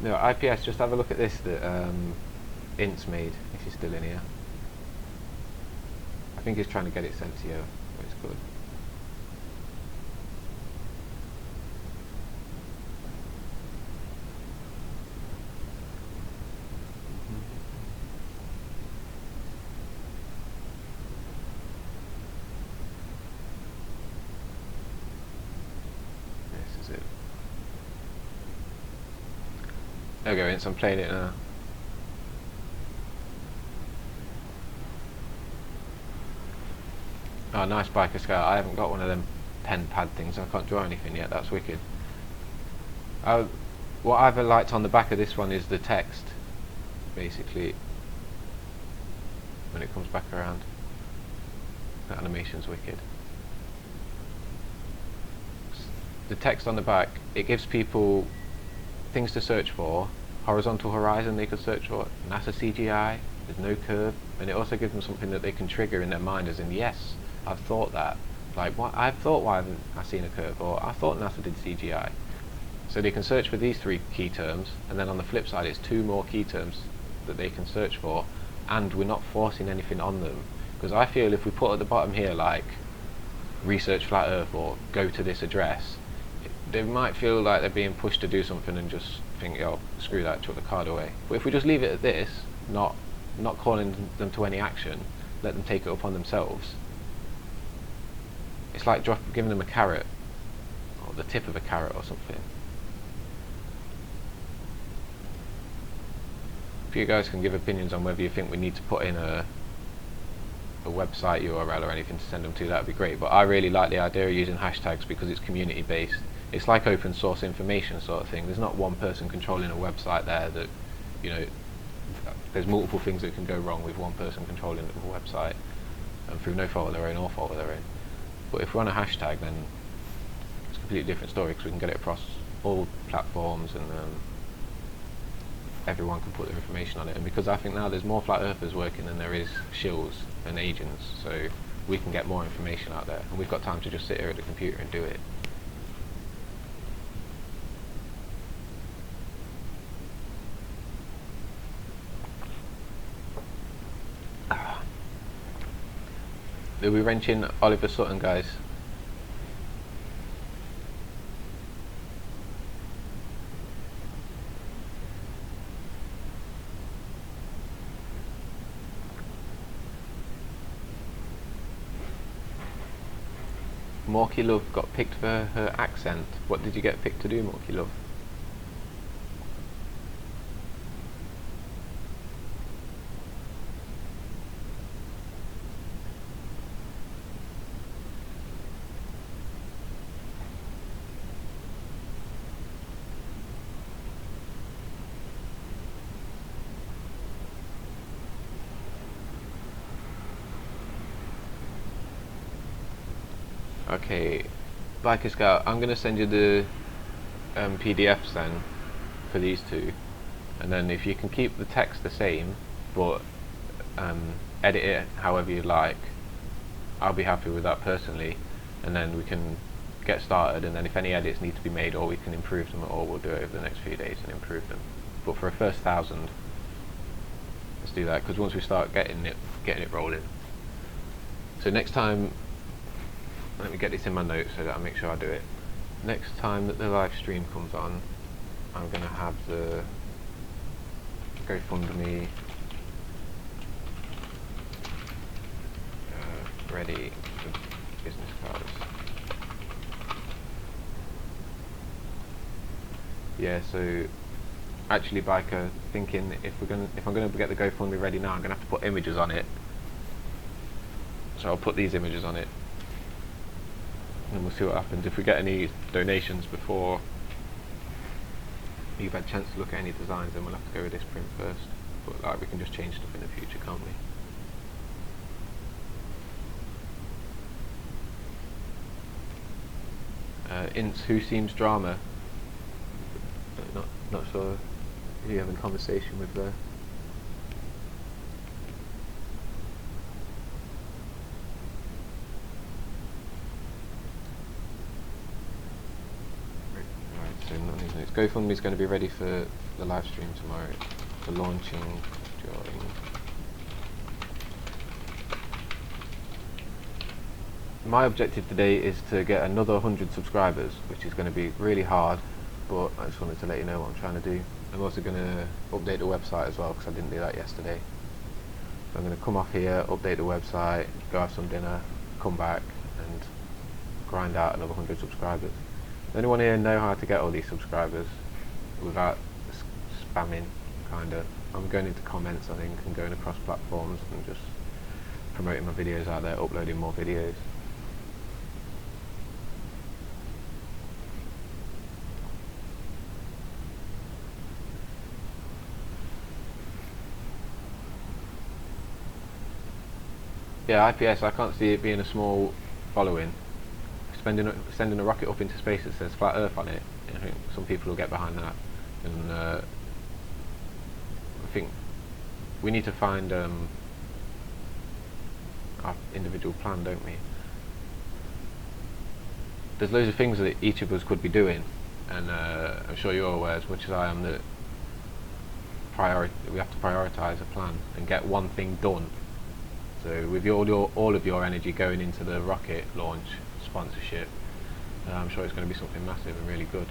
No, IPS, just have a look at this that Int's made, if he's still in here. I think he's trying to get it sent to you, but it's good. This is it. There we go, Ints, I'm playing it now. Oh, nice, Biker Scout. I haven't got one of them pen pad things. I can't draw anything yet. That's wicked. What I've liked on the back of this one is the text, basically, when it comes back around. The animation's wicked. The text on the back, it gives people things to search for. Horizontal horizon they could search for. NASA CGI, there's no curve, and it also gives them something that they can trigger in their mind, as in, yes, I've thought that. Like, what? I've thought, why haven't I seen a curve? Or I thought NASA did CGI. So they can search for these 3 key terms, and then on the flip side it's 2 more key terms that they can search for, and we're not forcing anything on them. Because I feel if we put at the bottom here, like, research flat earth or go to this address, they might feel like they're being pushed to do something and just think, oh, screw that, chuck the card away. But if we just leave it at this, not calling them to any action, let them take it upon themselves, it's like giving them a carrot, or the tip of a carrot or something. If you guys can give opinions on whether you think we need to put in a website URL or anything to send them to, that would be great. But I really like the idea of using hashtags because it's community based. It's like open source information sort of thing. There's not one person controlling a website there that, you know, there's multiple things that can go wrong with one person controlling the website, and through no fault of their own or fault of their own. But if we're on a hashtag, then it's a completely different story, because we can get it across all platforms, and everyone can put their information on it. And because I think now there's more flat earthers working than there is shills and agents, so we can get more information out there, and we've got time to just sit here at the computer and do it. Are we wrenching Oliver Sutton, guys? Morky Love got picked for her accent. What did you get picked to do, Morky Love? Okay, Biker Scout, I'm going to send you the PDFs then for these two, and then if you can keep the text the same but edit it however you like, I'll be happy with that personally, and then we can get started, and then if any edits need to be made or we can improve them at all, we'll do it over the next few days and improve them. But for a first 1,000, let's do that, because once we start getting it rolling. So next time, let me get this in my notes so that I make sure I do it. Next time that the live stream comes on, I'm going to have the GoFundMe ready for business cards. Yeah, so actually, Biker, thinking if I'm going to get the GoFundMe ready now, I'm going to have to put images on it. So I'll put these images on it, and we'll see what happens. If we get any donations before you've had a chance to look at any designs, then we'll have to go with this print first. But like, we can just change stuff in the future, can't we? Ints, who seems drama? Not sure who you're having a conversation with there. GoFundMe is going to be ready for the live stream tomorrow, for launching during. My objective today is to get another 100 subscribers, which is going to be really hard, but I just wanted to let you know what I'm trying to do. I'm also going to update the website as well, because I didn't do that yesterday. So I'm going to come off here, update the website, go have some dinner, come back and grind out another 100 subscribers. Does anyone here know how to get all these subscribers without spamming, kinda? I'm going into comments, I think, and going across platforms and just promoting my videos out there, uploading more videos. Yeah, IPS, I can't see it being a small following. Sending a rocket up into space that says flat Earth on it, I think some people will get behind that, and I think we need to find our individual plan, don't we? There's loads of things that each of us could be doing, and I'm sure you're aware as much as I am that we have to prioritise a plan and get one thing done. So with all of your energy going into the rocket launch sponsorship, I'm sure it's going to be something massive and really good.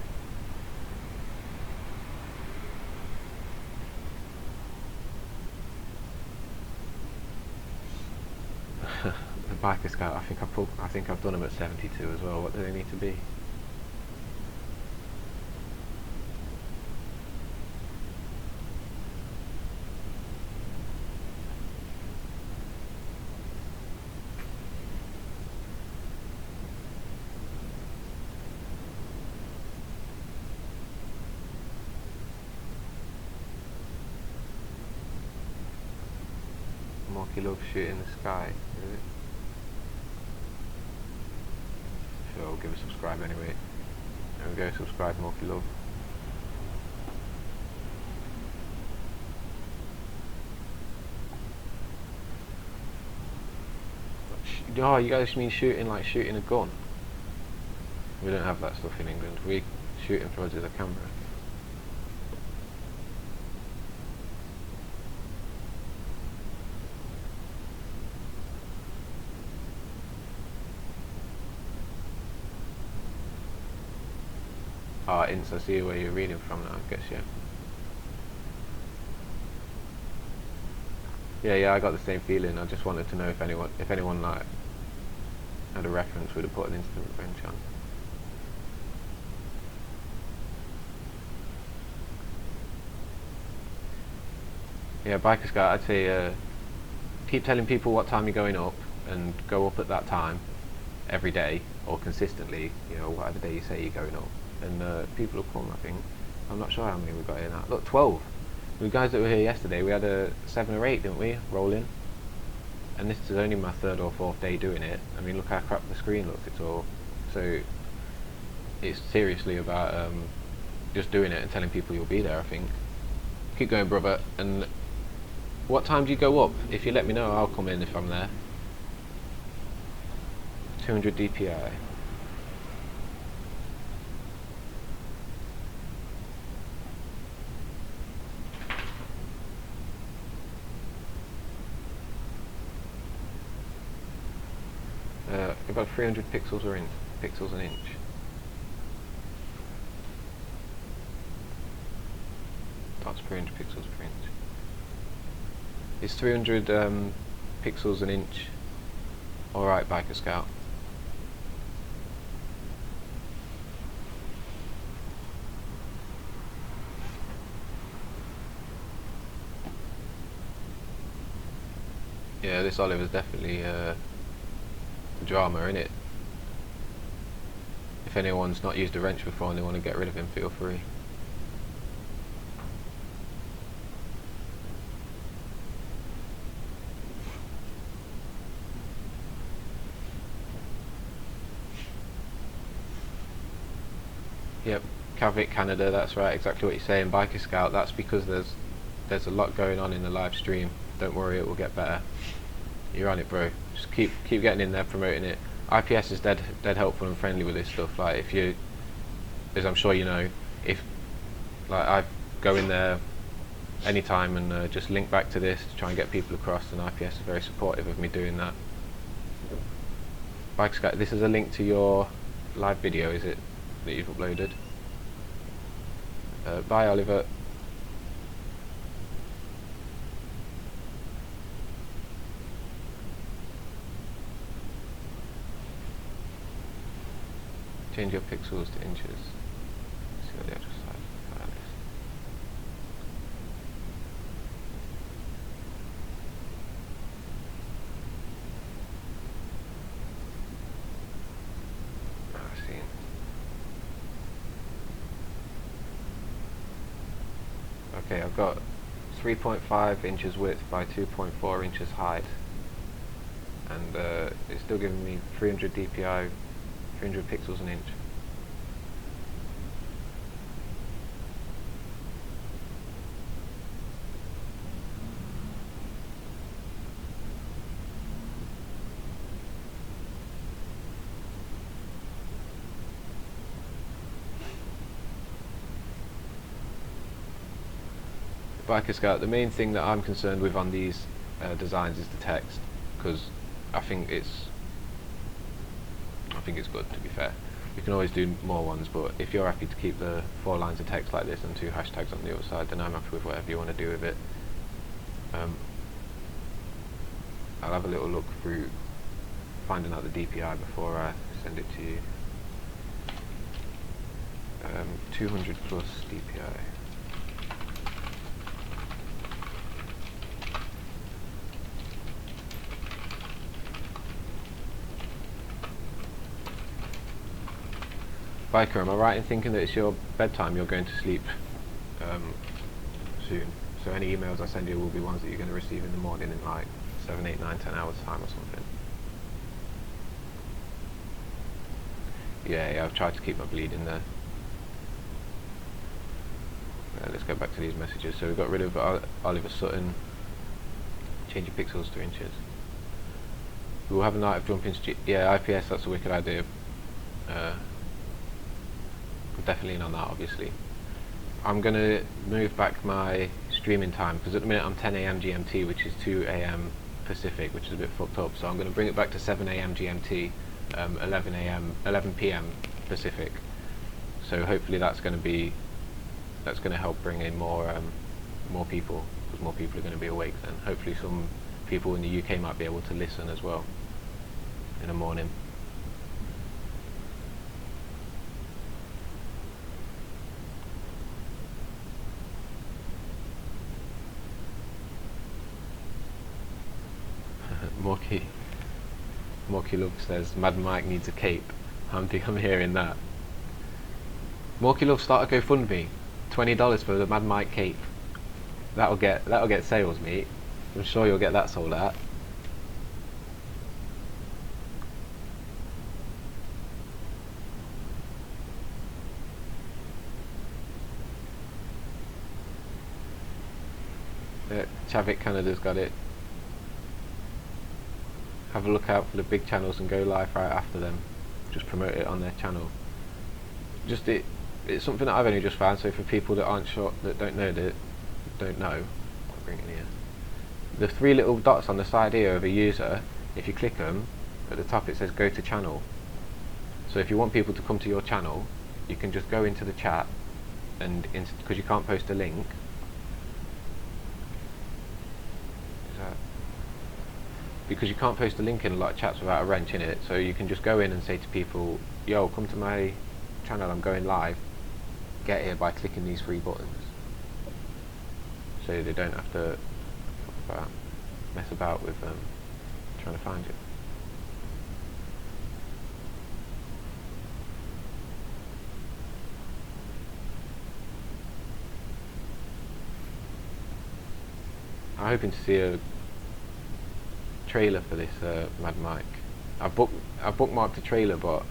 The Biker Scout, I think I've done them at 72 as well. What do they need to be? Morky Love shoot in the sky, is it? Sure, I'll give a subscribe anyway. There we go, subscribe Morky Love. Oh, you guys mean shooting like shooting a gun? We don't have that stuff in England. We shoot in front of the camera. Ah, Ints, I see where you're reading from now, I guess, yeah. Yeah, I got the same feeling. I just wanted to know if anyone like had a reference, we'd have put an instant wrench on. Yeah, Biker Scout, I'd say keep telling people what time you're going up and go up at that time every day or consistently, you know, whatever day you say you're going up, and people will come. I think, I'm not sure how many we got here now. Look, 12. The guys that were here yesterday, we had a 7 or 8, didn't we, rolling? And this is only my 3rd or 4th day doing it. I mean, look how crap the screen looks. It's all so. It's seriously about just doing it and telling people you'll be there. I think. Keep going, brother. And what time do you go up? If you let me know, I'll come in if I'm there. 200 DPI. About 300 pixels or pixels an inch. That's 300 pixels per inch. Is 300 pixels an inch alright, Biker Scout? Yeah, this Oliver's definitely drama, innit? If anyone's not used a wrench before and they want to get rid of him, feel free. Yep, Cavic Canada, that's right, exactly what you're saying. Biker Scout, that's because there's a lot going on in the live stream. Don't worry, it will get better. You're on it, bro. Just keep getting in there, promoting it. IPS is dead helpful and friendly with this stuff. Like, if you, as I'm sure you know, if like I go in there anytime and just link back to this to try and get people across, and IPS is very supportive of me doing that. Biker Scout, this is a link to your live video, is it, that you've uploaded? Bye, Oliver. Change your pixels to inches. See what the actual size of the file is. I see. Okay, I've got 3.5 inches width by 2.4 inches height, and it's still giving me 300 DPI. 300 pixels an inch. Biker Scout, the main thing that I'm concerned with on these designs is the text, because I think it's good, to be fair. You can always do more ones, but if you're happy to keep the 4 lines of text like this and 2 hashtags on the other side, then I'm happy with whatever you want to do with it. I'll have a little look through finding out the DPI before I send it to you. 200 plus DPI. Biker, am I right in thinking that it's your bedtime, you're going to sleep soon? So any emails I send you will be ones that you're going to receive in the morning in like 7, 8, 9, 10 hours time or something. Yeah, I've tried to keep my bleed in there. Let's go back to these messages. So we got rid of Oliver Sutton. Change your pixels to inches. We will have a night of jumping. Yeah, IPS, that's a wicked idea. Definitely in on that, obviously. I'm going to move back my streaming time, because at the minute I'm 10 AM GMT, which is 2 AM Pacific, which is a bit fucked up. So I'm going to bring it back to 7 AM GMT, 11 PM Pacific. So hopefully that's going to help bring in more people, because more people are going to be awake then. Hopefully some people in the UK might be able to listen as well in the morning. Morky Love says Mad Mike needs a cape. I'm hearing that. Morky Love, start a GoFundMe. $20 for the Mad Mike cape. That'll get sales, mate. I'm sure you'll get that sold out. Chavik Canada's got it. Have a look out for the big channels and go live right after them. Just promote it on their channel. It's something that I've only just found, so for people that aren't sure, that don't know, I'll bring it in here. The 3 little dots on the side here of a user, if you click them, at the top it says go to channel. So if you want people to come to your channel, you can just go into the chat, and because you can't post a link, because you can't post a link in a lot of chats without a wrench in it, so you can just go in and say to people, yo, come to my channel, I'm going live, get here by clicking these 3 buttons, so they don't have to mess about with trying to find you. I'm hoping to see a trailer for this Mad Mike. I bookmarked the trailer, but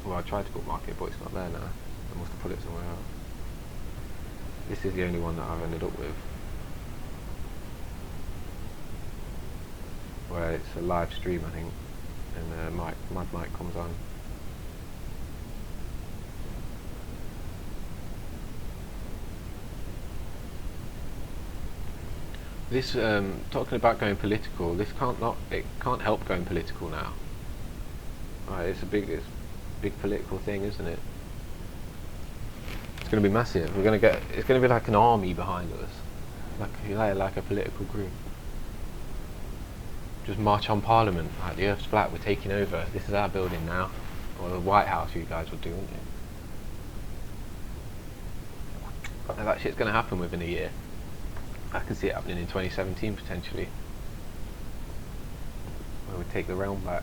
I tried to bookmark it, but it's not there now. I must have put it somewhere else. This is the only one that I've ended up with, where it's a live stream, I think, and Mad Mike comes on. This talking about going political. This can't help going political now. Right, it's a big political thing, isn't it? It's going to be massive. It's going to be like an army behind us, like a political group. Just march on Parliament. Like, the Earth's flat. We're taking over. This is our building now. Or the White House, you guys will do, wouldn't you? And that shit's going to happen within a year. I can see it happening in 2017 potentially, where we take the realm back.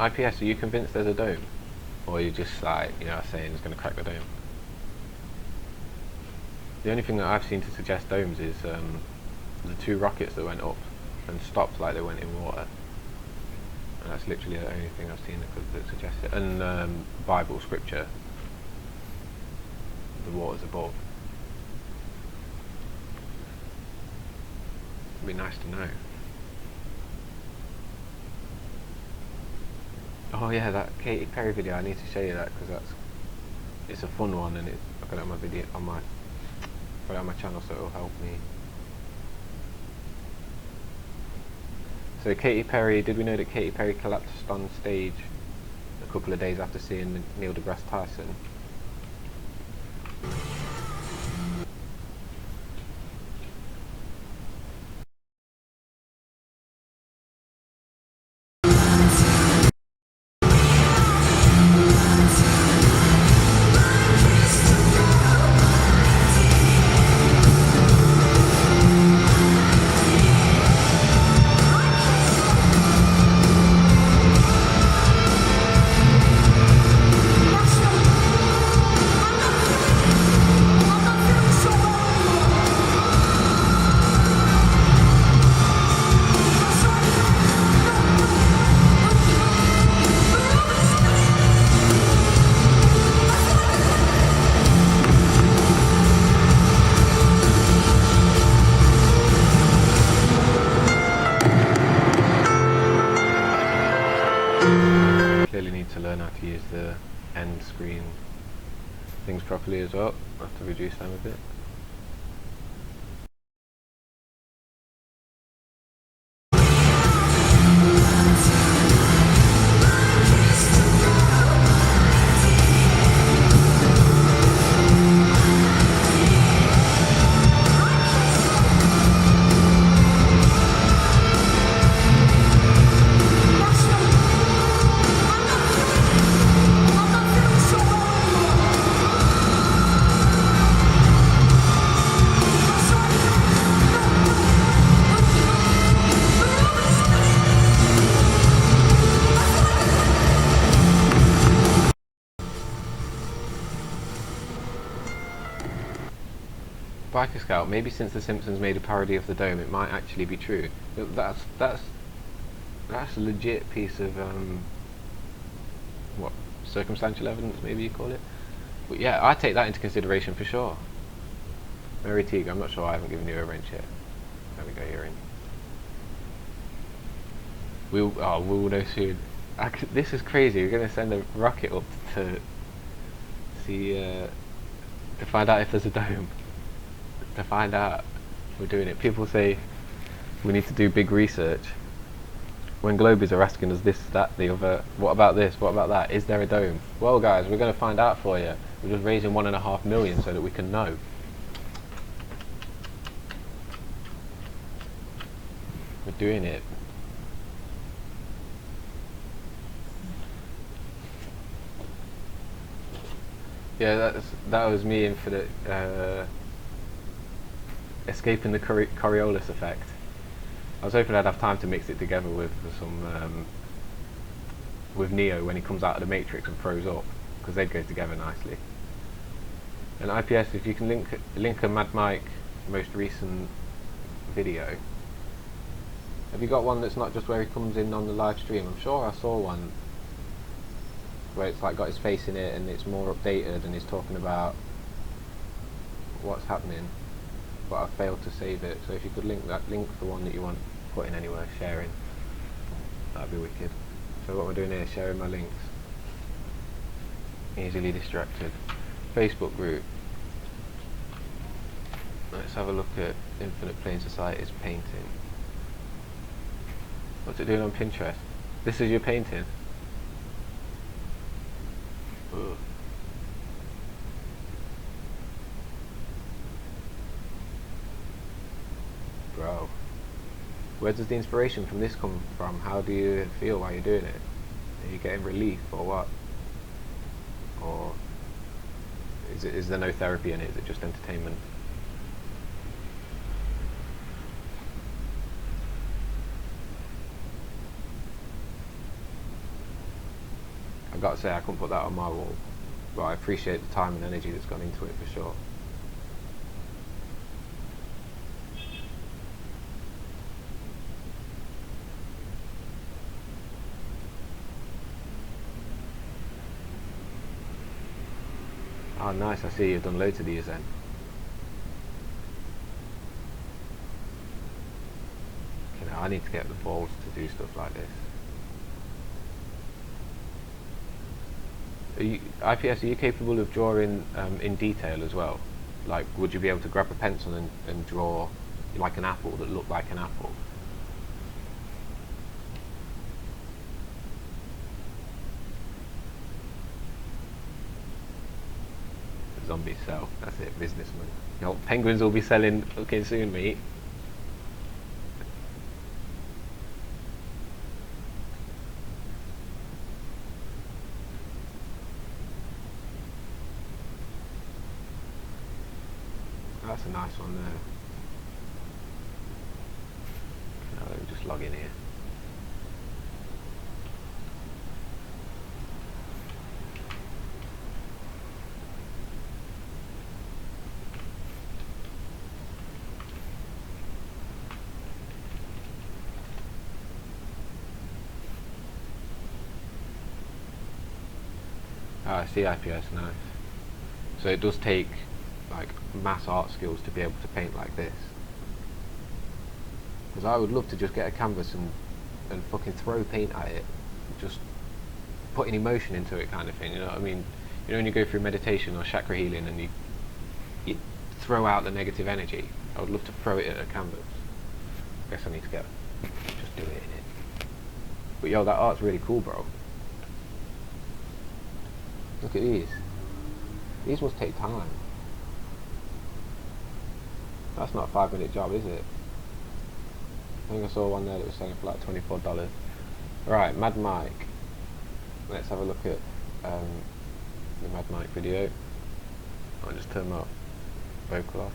IPS, are you convinced there's a dome? Or are you just like, saying it's going to crack the dome? The only thing that I've seen to suggest domes is the 2 rockets that went up and stopped like they went in water. And that's literally the only thing I've seen that suggests it. And Bible scripture, the waters above. It'd be nice to know. Oh yeah, that Katy Perry video, I need to show you that, because it's a fun one, and I've got it on my video, put it on my channel, so it'll help me. So Katy Perry, did we know that Katy Perry collapsed on stage a couple of days after seeing Neil deGrasse Tyson? Clearly need to learn how to use the end screen things properly as well. I have to reduce them a bit. Biker Scout, maybe since The Simpsons made a parody of the dome, it might actually be true. That's a legit piece of what, circumstantial evidence, maybe you call it. But yeah, I take that into consideration for sure. Mary Teague, I'm not sure I haven't given you a wrench yet. There we go, you're in. We'll know soon. This is crazy. We're going to send a rocket up to see, to find out if there's a dome. To find out. We're doing it. People say we need to do big research. When Globies are asking us this, that, the other, what about this, what about that, is there a dome? Well guys, we're going to find out for you. We're just raising 1.5 million so that we can know. We're doing it. Yeah, that was me Infinite, escaping the Coriolis effect. I was hoping I'd have time to mix it together with some with Neo when he comes out of the Matrix and throws up, because they'd go together nicely. And IPS, if you can link a Mad Mike most recent video. Have you got one that's not just where he comes in on the live stream? I'm sure I saw one where it's like got his face in it and it's more updated and he's talking about what's happening, but I failed to save it. So if you could link the one that you want putting anywhere, sharing, that'd be wicked. So what we're doing here is sharing my links. Easily distracted. Facebook group. Let's have a look at Infinite Plane Society's painting. What's it doing on Pinterest? This is your painting? Ugh. Bro, where does the inspiration from this come from? How do you feel while you're doing it? Are you getting relief or what? Or is there no therapy in it? Is it just entertainment? I've got to say, I couldn't put that on my wall, but I appreciate the time and energy that's gone into it for sure. Oh nice, I see you've done loads of these then. You know, I need to get the balls to do stuff like this. IPS, are you capable of drawing in detail as well? Like, would you be able to grab a pencil and draw like an apple that looked like an apple? Zombie sell, that's it, businessman. You know, penguins will be selling okay soon, mate. That's a nice one there. No, let me just log in here. I see IPS, nice. So it does take like mass art skills to be able to paint like this. Because I would love to just get a canvas and fucking throw paint at it, just putting emotion into it kind of thing, you know what I mean? You know when you go through meditation or chakra healing and you throw out the negative energy? I would love to throw it at a canvas. I guess I need to just do it in it. But yo, that art's really cool, bro. Look at these. These must take time. That's not a 5-minute job, is it? I think I saw one there that was selling for like $24. Right, Mad Mike. Let's have a look at the Mad Mike video. I'll just turn my vocal off.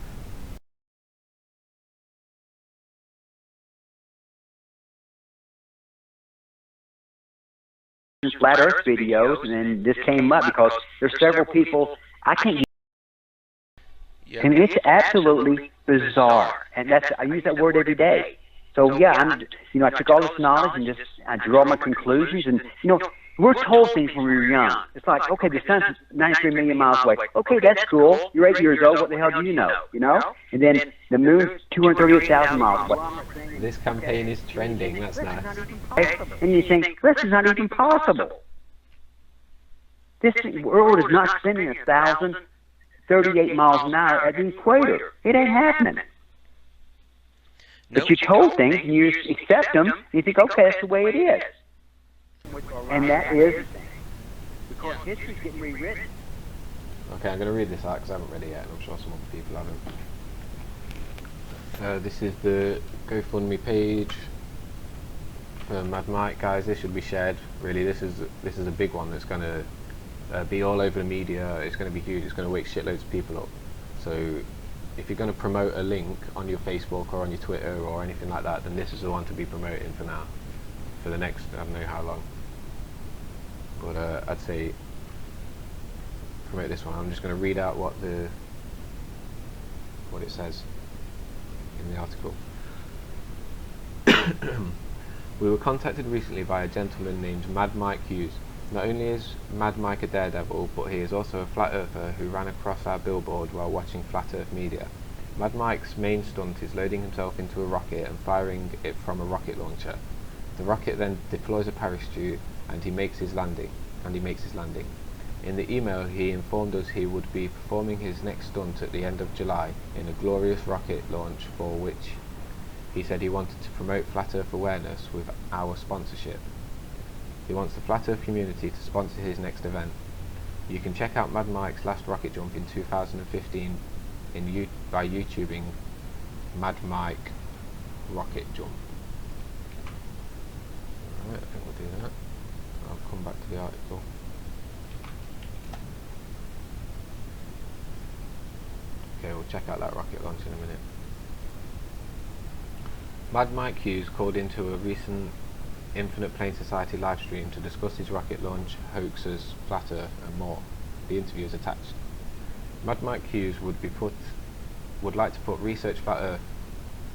Flat Earth videos, and then this came up because there's several people. I can't. Yep. I mean, it's absolutely bizarre, and I use that word every day. So yeah, I took all this knowledge and I drew all my conclusions, and we're told things when we were young. It's like, okay, the sun's 93 million miles away. Okay, that's cool. You're 8 years old. What the hell do you know? And then the moon's 238,000 miles away. This campaign is trending. That's nice. And you think, this is not even possible. This world is not spinning 1,038 miles an hour at the equator. It ain't happening. But you're told things, and you just accept them, and you think, okay, that's the way it is. And that is because history's getting rewritten. Okay, I'm going to read this out because I haven't read it yet, and I'm sure some other people haven't. This is the GoFundMe page for Mad Mike, guys. This should be shared. Really, this is a big one that's going to be all over the media. It's going to be huge. It's going to wake shitloads of people up. So if you're going to promote a link on your Facebook or on your Twitter or anything like that, then this is the one to be promoting for now, for the next, I don't know how long. But I'd say promote this one. I'm just going to read out what it says in the article. We were contacted recently by a gentleman named Mad Mike Hughes. Not only is Mad Mike a daredevil, but he is also a flat earther who ran across our billboard while watching Flat Earth Media. Mad Mike's main stunt is loading himself into a rocket and firing it from a rocket launcher. The rocket then deploys a parachute and he makes his landing. In the email he informed us he would be performing his next stunt at the end of July in a glorious rocket launch for which he said he wanted to promote Flat Earth awareness with our sponsorship. He wants the Flat Earth community to sponsor his next event. You can check out Mad Mike's last rocket jump in 2015 by YouTubing Mad Mike rocket jump. Alright, I think we'll do that. I'll come back to the article. Okay, we'll check out that rocket launch in a minute. Mad Mike Hughes called into a recent Infinite Plane Society livestream to discuss his rocket launch, hoaxes, Flat Earth and more. The interview is attached. Mad Mike Hughes would like to put Research Flat Earth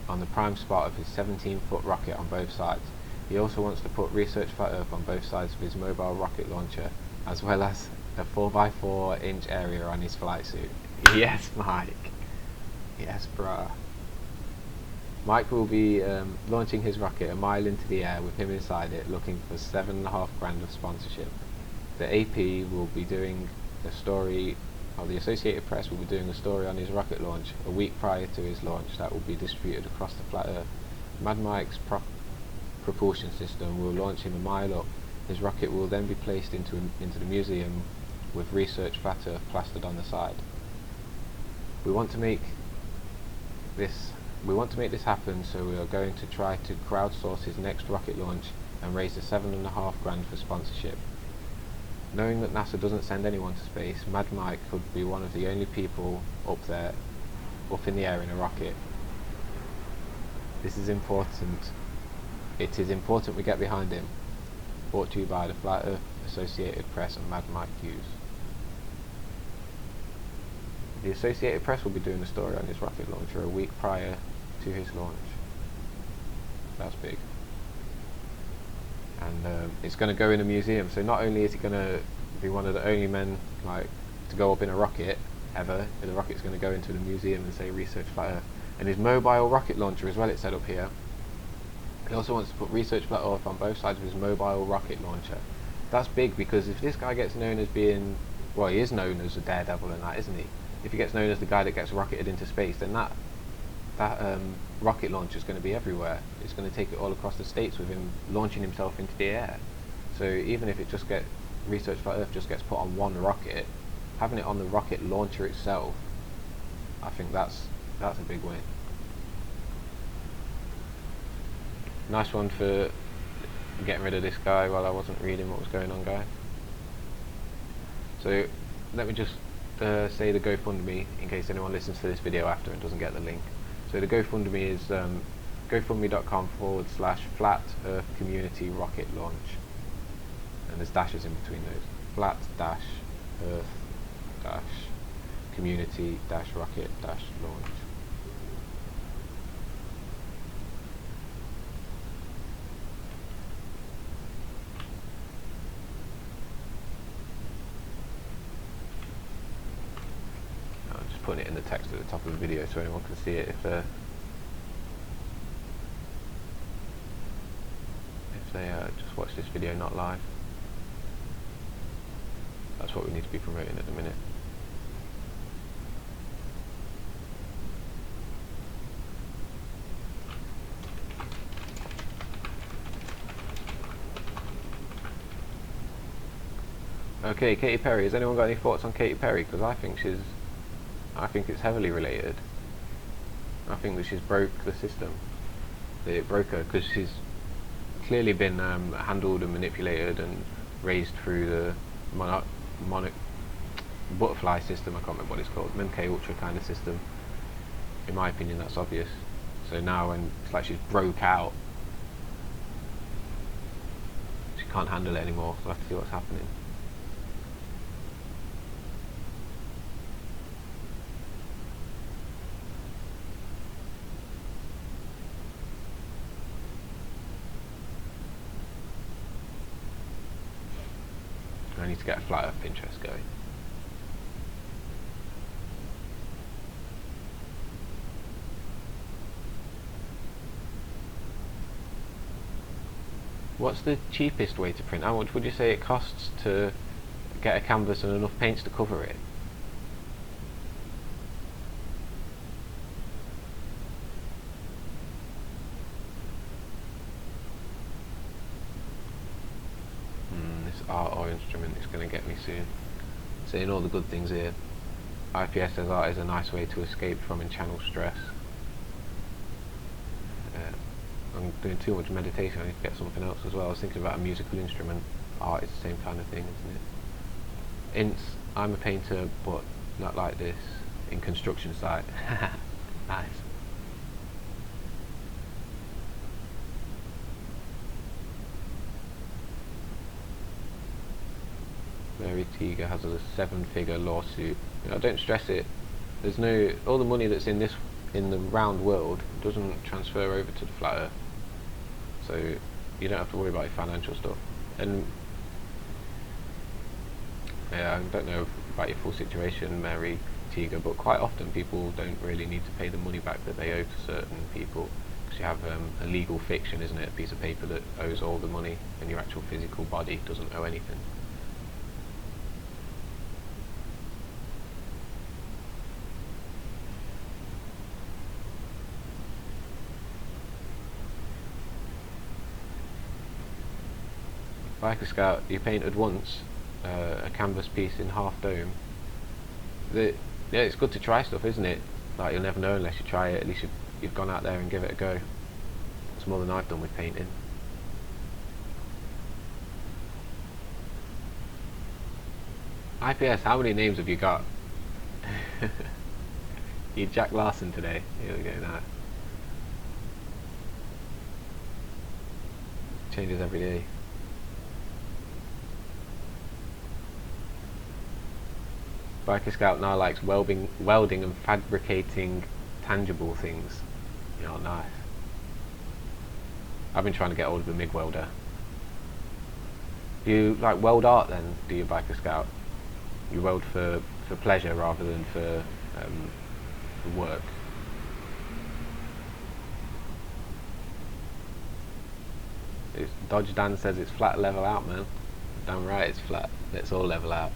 on the prime spot of his 17-foot rocket on both sides. He also wants to put Research Flat Earth on both sides of his mobile rocket launcher, as well as a 4x4 inch area on his flight suit. Yes, Mike. Yes, brah. Mike will be launching his rocket a mile into the air with him inside it, looking for $7,500 of sponsorship. The AP will be doing a story, or the Associated Press will be doing a story on his rocket launch a week prior to his launch that will be distributed across the flat Earth. Mad Mike's propulsion system will launch him a mile up. His rocket will then be placed into the museum with Research Flat Earth plastered on the side. We want to make this happen, so we are going to try to crowdsource his next rocket launch and raise the $7,500 for sponsorship. Knowing that NASA doesn't send anyone to space, Mad Mike could be one of the only people up in the air in a rocket. This is important. It is important we get behind him. Brought to you by the Flat Earth Associated Press and Mad Mike Hughes. The Associated Press will be doing a story on his rocket launcher a week prior to his launch. That's big. And it's going to go in a museum, so not only is he going to be one of the only men to go up in a rocket ever, the rocket's going to go into the museum and say Research Flat Earth. And his mobile rocket launcher as well, it's set up here. He also wants to put Research Flat Earth on both sides of his mobile rocket launcher. That's big, because if this guy gets known as being, well, he is known as a daredevil and that, isn't he? If he gets known as the guy that gets rocketed into space, then that rocket launcher is going to be everywhere. It's going to take it all across the states with him launching himself into the air. So even if it just Research Flat Earth just gets put on one rocket, having it on the rocket launcher itself, I think that's a big win. Nice one for getting rid of this guy while I wasn't reading what was going on, guy. So let me just say the GoFundMe, in case anyone listens to this video after and doesn't get the link. So the GoFundMe is gofundme.com/Flat Earth Community Rocket Launch, and there's dashes in between those. Flat Earth community-rocket-launch. I'm just putting it in the text at the top of the video so anyone can see it if they just watch this video not live. That's what we need to be promoting at the minute. Okay, Katy Perry. Has anyone got any thoughts on Katy Perry? Because I think it's heavily related. I think that she's broke the system. That it broke her because she's clearly been handled and manipulated and raised through the butterfly system. I can't remember what it's called, MK Ultra kind of system. In my opinion, that's obvious. So now when it's like she's broke out, she can't handle it anymore. We'll have to see what's happening. I need to get a flat earth Pinterest going. What's the cheapest way to print? How much would you say it costs to get a canvas and enough paints to cover it? This art or instrument is going to get me soon. Saying all the good things here. IPS says art is a nice way to escape from and channel stress. I'm doing too much meditation, I need to get something else as well. I was thinking about a musical instrument. Art is the same kind of thing, isn't it? Ints, I'm a painter, but not like this. In construction site. Nice. Mary Teager has a 7-figure lawsuit. You know, don't stress it. There's no, all the money that's in the round world doesn't transfer over to the flat earth. So you don't have to worry about your financial stuff. And yeah, I don't know about your full situation, Mary Teager, but quite often people don't really need to pay the money back that they owe to certain people. Because you have a legal fiction, isn't it? A piece of paper that owes all the money and your actual physical body doesn't owe anything. Biker Scout, you painted once a canvas piece in half dome. Yeah, it's good to try stuff, isn't it? Like, you'll never know unless you try it. At least you've gone out there and give it a go. It's more than I've done with painting. IPS, how many names have you got? You Jack Larson today. Here we go now. Changes every day. Biker Scout now likes welding and fabricating tangible things. You know, nice. I've been trying to get hold of a MIG welder. Do you like weld art then, do you, Biker Scout? You weld for pleasure rather than for work? Dodge Dan says it's flat, level out, man. Damn right it's flat. Let's all level out.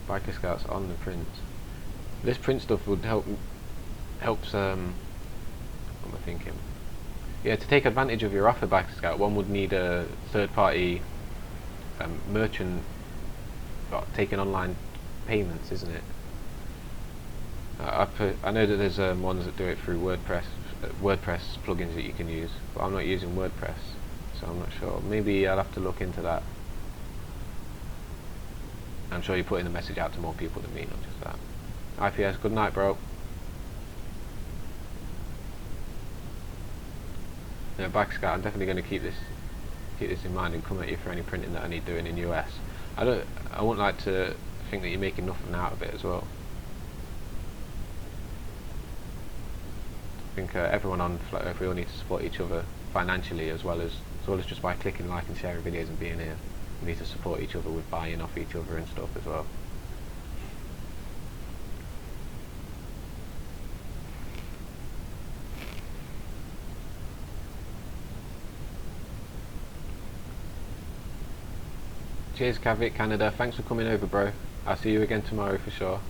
Biker Scouts on the print. This print stuff would helps what am I thinking? Yeah, to take advantage of your offer, Biker Scout, one would need a third-party merchant taking online payments, isn't it? I know that there's ones that do it through WordPress plugins that you can use, but I'm not using WordPress, so I'm not sure. Maybe I'll have to look into that. I'm sure you're putting the message out to more people than me, not just that. IPS, good night, bro. Yeah, Biker Scout, I'm definitely going to keep this in mind and come at you for any printing that I need doing in US. I wouldn't like to think that you're making nothing out of it as well. I think everyone on Flat Earth, we all need to support each other financially as well as just by clicking like and sharing videos and being here. We need to support each other with buying off each other and stuff as well. Cheers Kavik Canada, thanks for coming over bro. I'll see you again tomorrow for sure.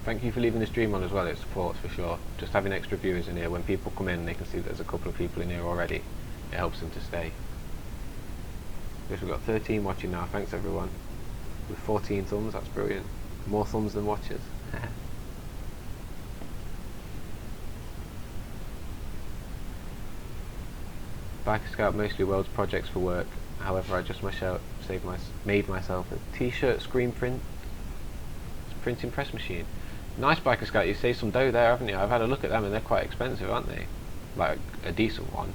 Thank you for leaving the stream on as well, it supports for sure. Just having extra viewers in here, when people come in they can see there's a couple of people in here already. It helps them to stay. Yes, we've got 13 watching now, thanks everyone. With 14 thumbs, that's brilliant. More thumbs than watchers. Biker Scout mostly welds projects for work. However, I just made myself a t-shirt screen printing press machine. Nice Biker Scout, you saved some dough there, haven't you? I've had a look at them and they're quite expensive, aren't they? Like a decent one.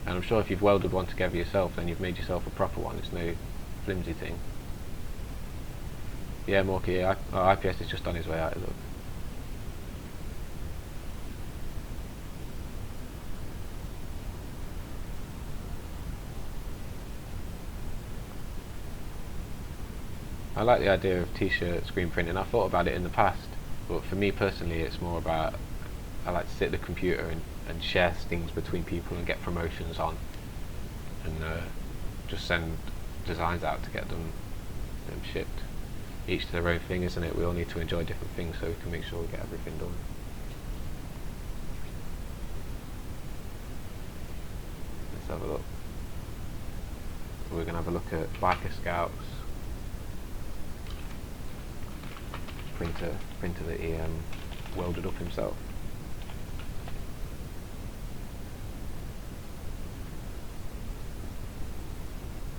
And I'm sure if you've welded one together yourself, then you've made yourself a proper one. It's no flimsy thing. Yeah, Morky, IPS is just on his way out, look. I like the idea of t-shirt screen printing. I've thought about it in the past, but for me personally it's more about, I like to sit at the computer and share things between people and get promotions on, and just send designs out to get them shipped. Each to their own thing, isn't it? We all need to enjoy different things so we can make sure we get everything done. Let's have a look. So we're going to have a look at Biker Scouts printer that he welded up himself.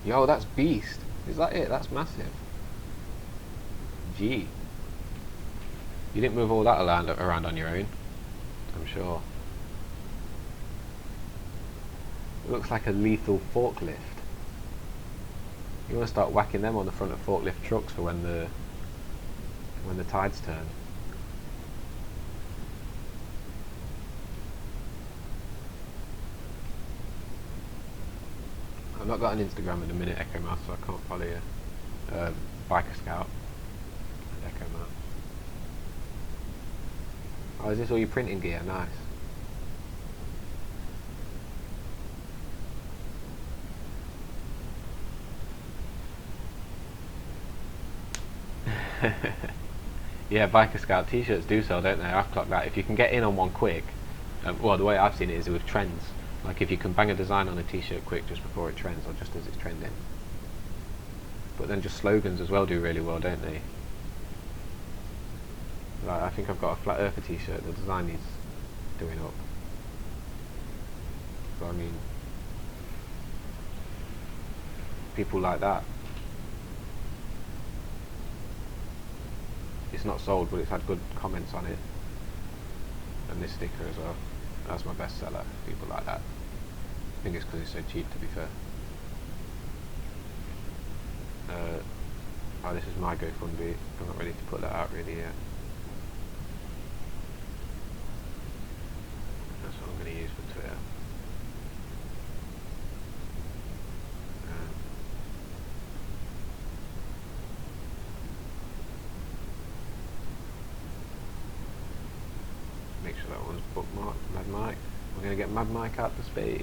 Yo, that's beast. Is that it? That's massive. Gee. You didn't move all that around on your own, I'm sure. It looks like a lethal forklift. You want to start whacking them on the front of forklift trucks for when the tides turn. I've not got an Instagram at the minute, Echo Mouse, so I can't follow you. Biker Scout and Echo Mouse. Oh, is this all your printing gear? Nice. Yeah, Biker Scout t-shirts do sell, don't they? I've clocked that. If you can get in on one quick, well, the way I've seen it is with trends. Like if you can bang a design on a t-shirt quick just before it trends, or just as it's trending. But then just slogans as well do really well, don't they? Like, I think I've got a Flat Earther t-shirt, the design needs doing up. So I mean, people like that. It's not sold, but it's had good comments on it. And this sticker as well. That's my best seller, people like that. I think it's because it's so cheap, to be fair. Oh, this is my GoFundMe. I'm not ready to put that out really yet. That's what I'm going to use for Twitter. Make sure that one's bookmarked. Mad Mike. We're going to get Mad Mike out to space.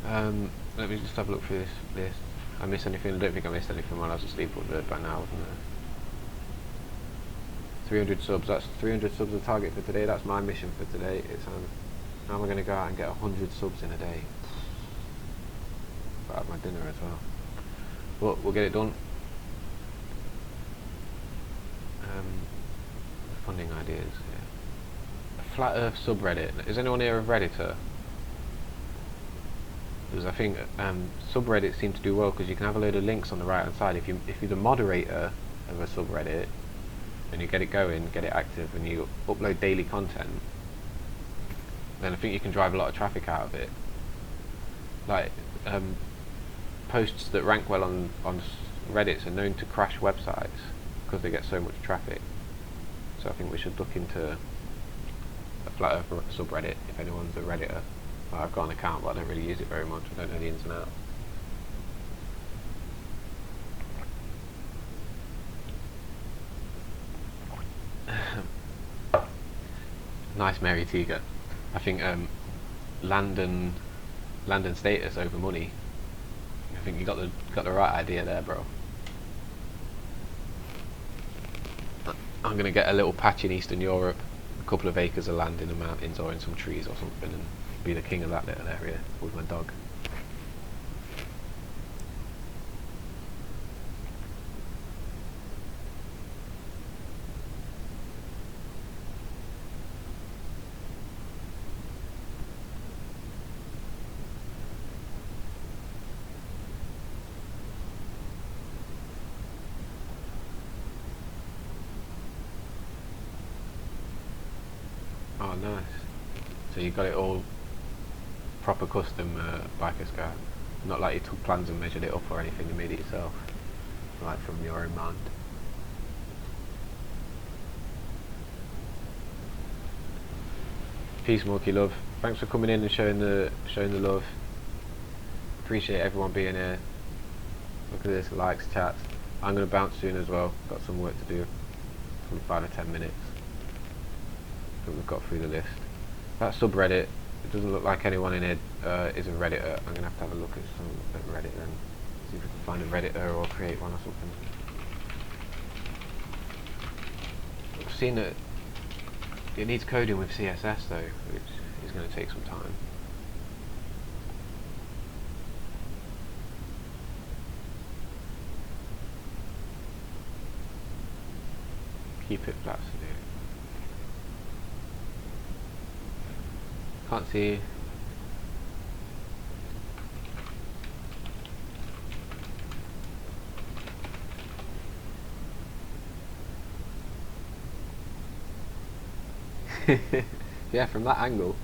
Let me just have a look through this list. I missed anything? I don't think I missed anything while I was asleep up there by now, wasn't there? 300 subs. That's 300 subs the target for today. That's my mission for today. It's now we're going to go out and get 100 subs in a day. I'll have my dinner as well. But we'll get it done. Funding ideas. Yeah. A Flat Earth subreddit. Is anyone here a Redditor? Because I think subreddits seem to do well because you can have a load of links on the right hand side. If you're the moderator of a subreddit and you get it going, get it active, and you upload daily content, then I think you can drive a lot of traffic out of it. Like posts that rank well on Reddit are known to crash websites because they get so much traffic. So I think we should look into a flat earth subreddit if anyone's a redditor. Well, I've got an account, but I don't really use it very much. I don't know the ins and outs. Nice Mary Tiga. I think land and status over money. I think you got the right idea there, bro. I'm gonna get a little patch in Eastern Europe, a couple of acres of land in the mountains or in some trees or something, and be the king of that little area with my dog. Oh, nice. So you got it all proper custom biker scout. Not like you took plans and measured it up or anything, you made it yourself. Like from your own mind. Peace, Morky Love. Thanks for coming in and showing the love. Appreciate everyone being here. Look at this, likes, chats. I'm gonna bounce soon as well. Got some work to do. Probably 5 or 10 minutes. I think we've got through the list. That subreddit, it doesn't look like anyone in it is a redditor. I'm gonna have to have a look at some at Reddit then. See if we can find a redditor or create one or something. I've seen that it needs coding with CSS though, which is going to take some time. Keep it flat. Can't see. Yeah, from that angle.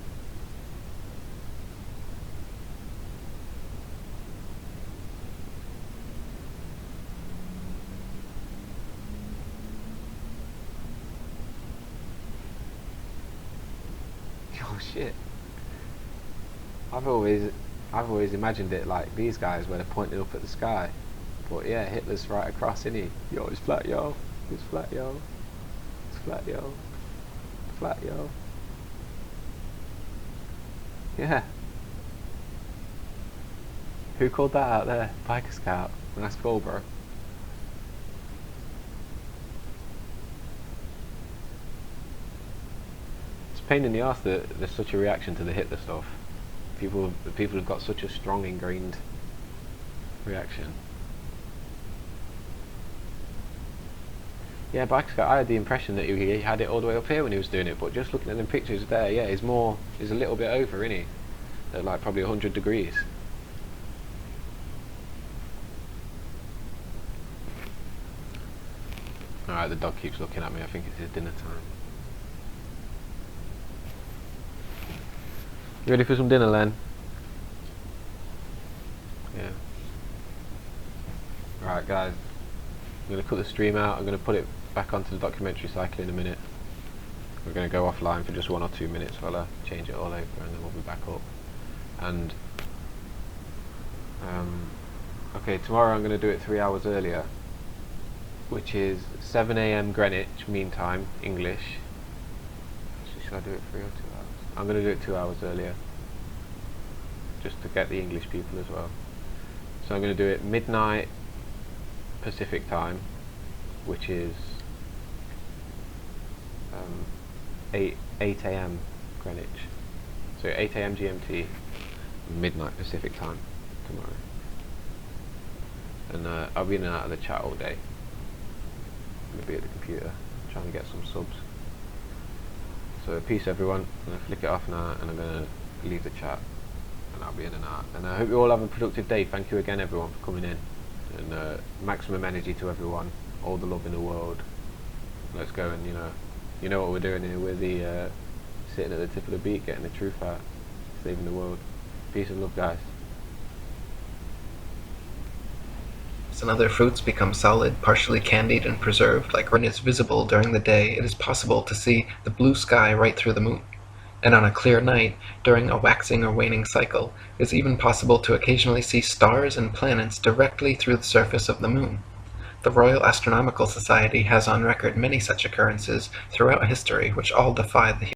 Oh shit. I've always imagined it like these guys where they're pointing up at the sky. But yeah, Hitler's right across, isn't he? Yo, it's flat, yo. It's flat, yo. It's flat, yo. Flat, yo. Yeah. Who called that out there? Biker Scout. Nice call, bro. It's a pain in the arse that there's such a reaction to the Hitler stuff. People have got such a strong ingrained reaction. Yeah, Biker Scout, I had the impression that he had it all the way up here when he was doing it, but just looking at the pictures there, yeah, he's a little bit over, isn't he? At like probably 100 degrees. Alright, the dog keeps looking at me, I think it's his dinner time. You ready for some dinner, Len? Yeah. Alright guys, I'm going to cut the stream out, I'm going to put it back onto the documentary cycle in a minute. We're going to go offline for just 1 or 2 minutes while I change it all over and then we'll be back up. And okay, tomorrow I'm going to do it 3 hours earlier, which is 7 AM Greenwich Mean Time, English. Actually, should I do it 3 or 2 hours? I'm going to do it 2 hours earlier, just to get the English people as well. So I'm going to do it midnight Pacific time, which is 8 AM Greenwich. So 8 AM GMT, midnight Pacific time tomorrow. And I'll be in and out of the chat all day. I'm going to be at the computer trying to get some subs. So peace everyone, I'm going to flick it off now and I'm going to leave the chat and I'll be in and out. And I hope you all have a productive day. Thank you again everyone for coming in. And maximum energy to everyone, all the love in the world. Let's go and you know what we're doing here. We're the sitting at the tip of the beat, getting the truth out, saving the world. Peace and love, guys. And other fruits become solid, partially candied and preserved. Like when it's visible during the day, it is possible to see the blue sky right through the moon. And on a clear night, during a waxing or waning cycle, it is even possible to occasionally see stars and planets directly through the surface of the moon. The Royal Astronomical Society has on record many such occurrences throughout history which all defy the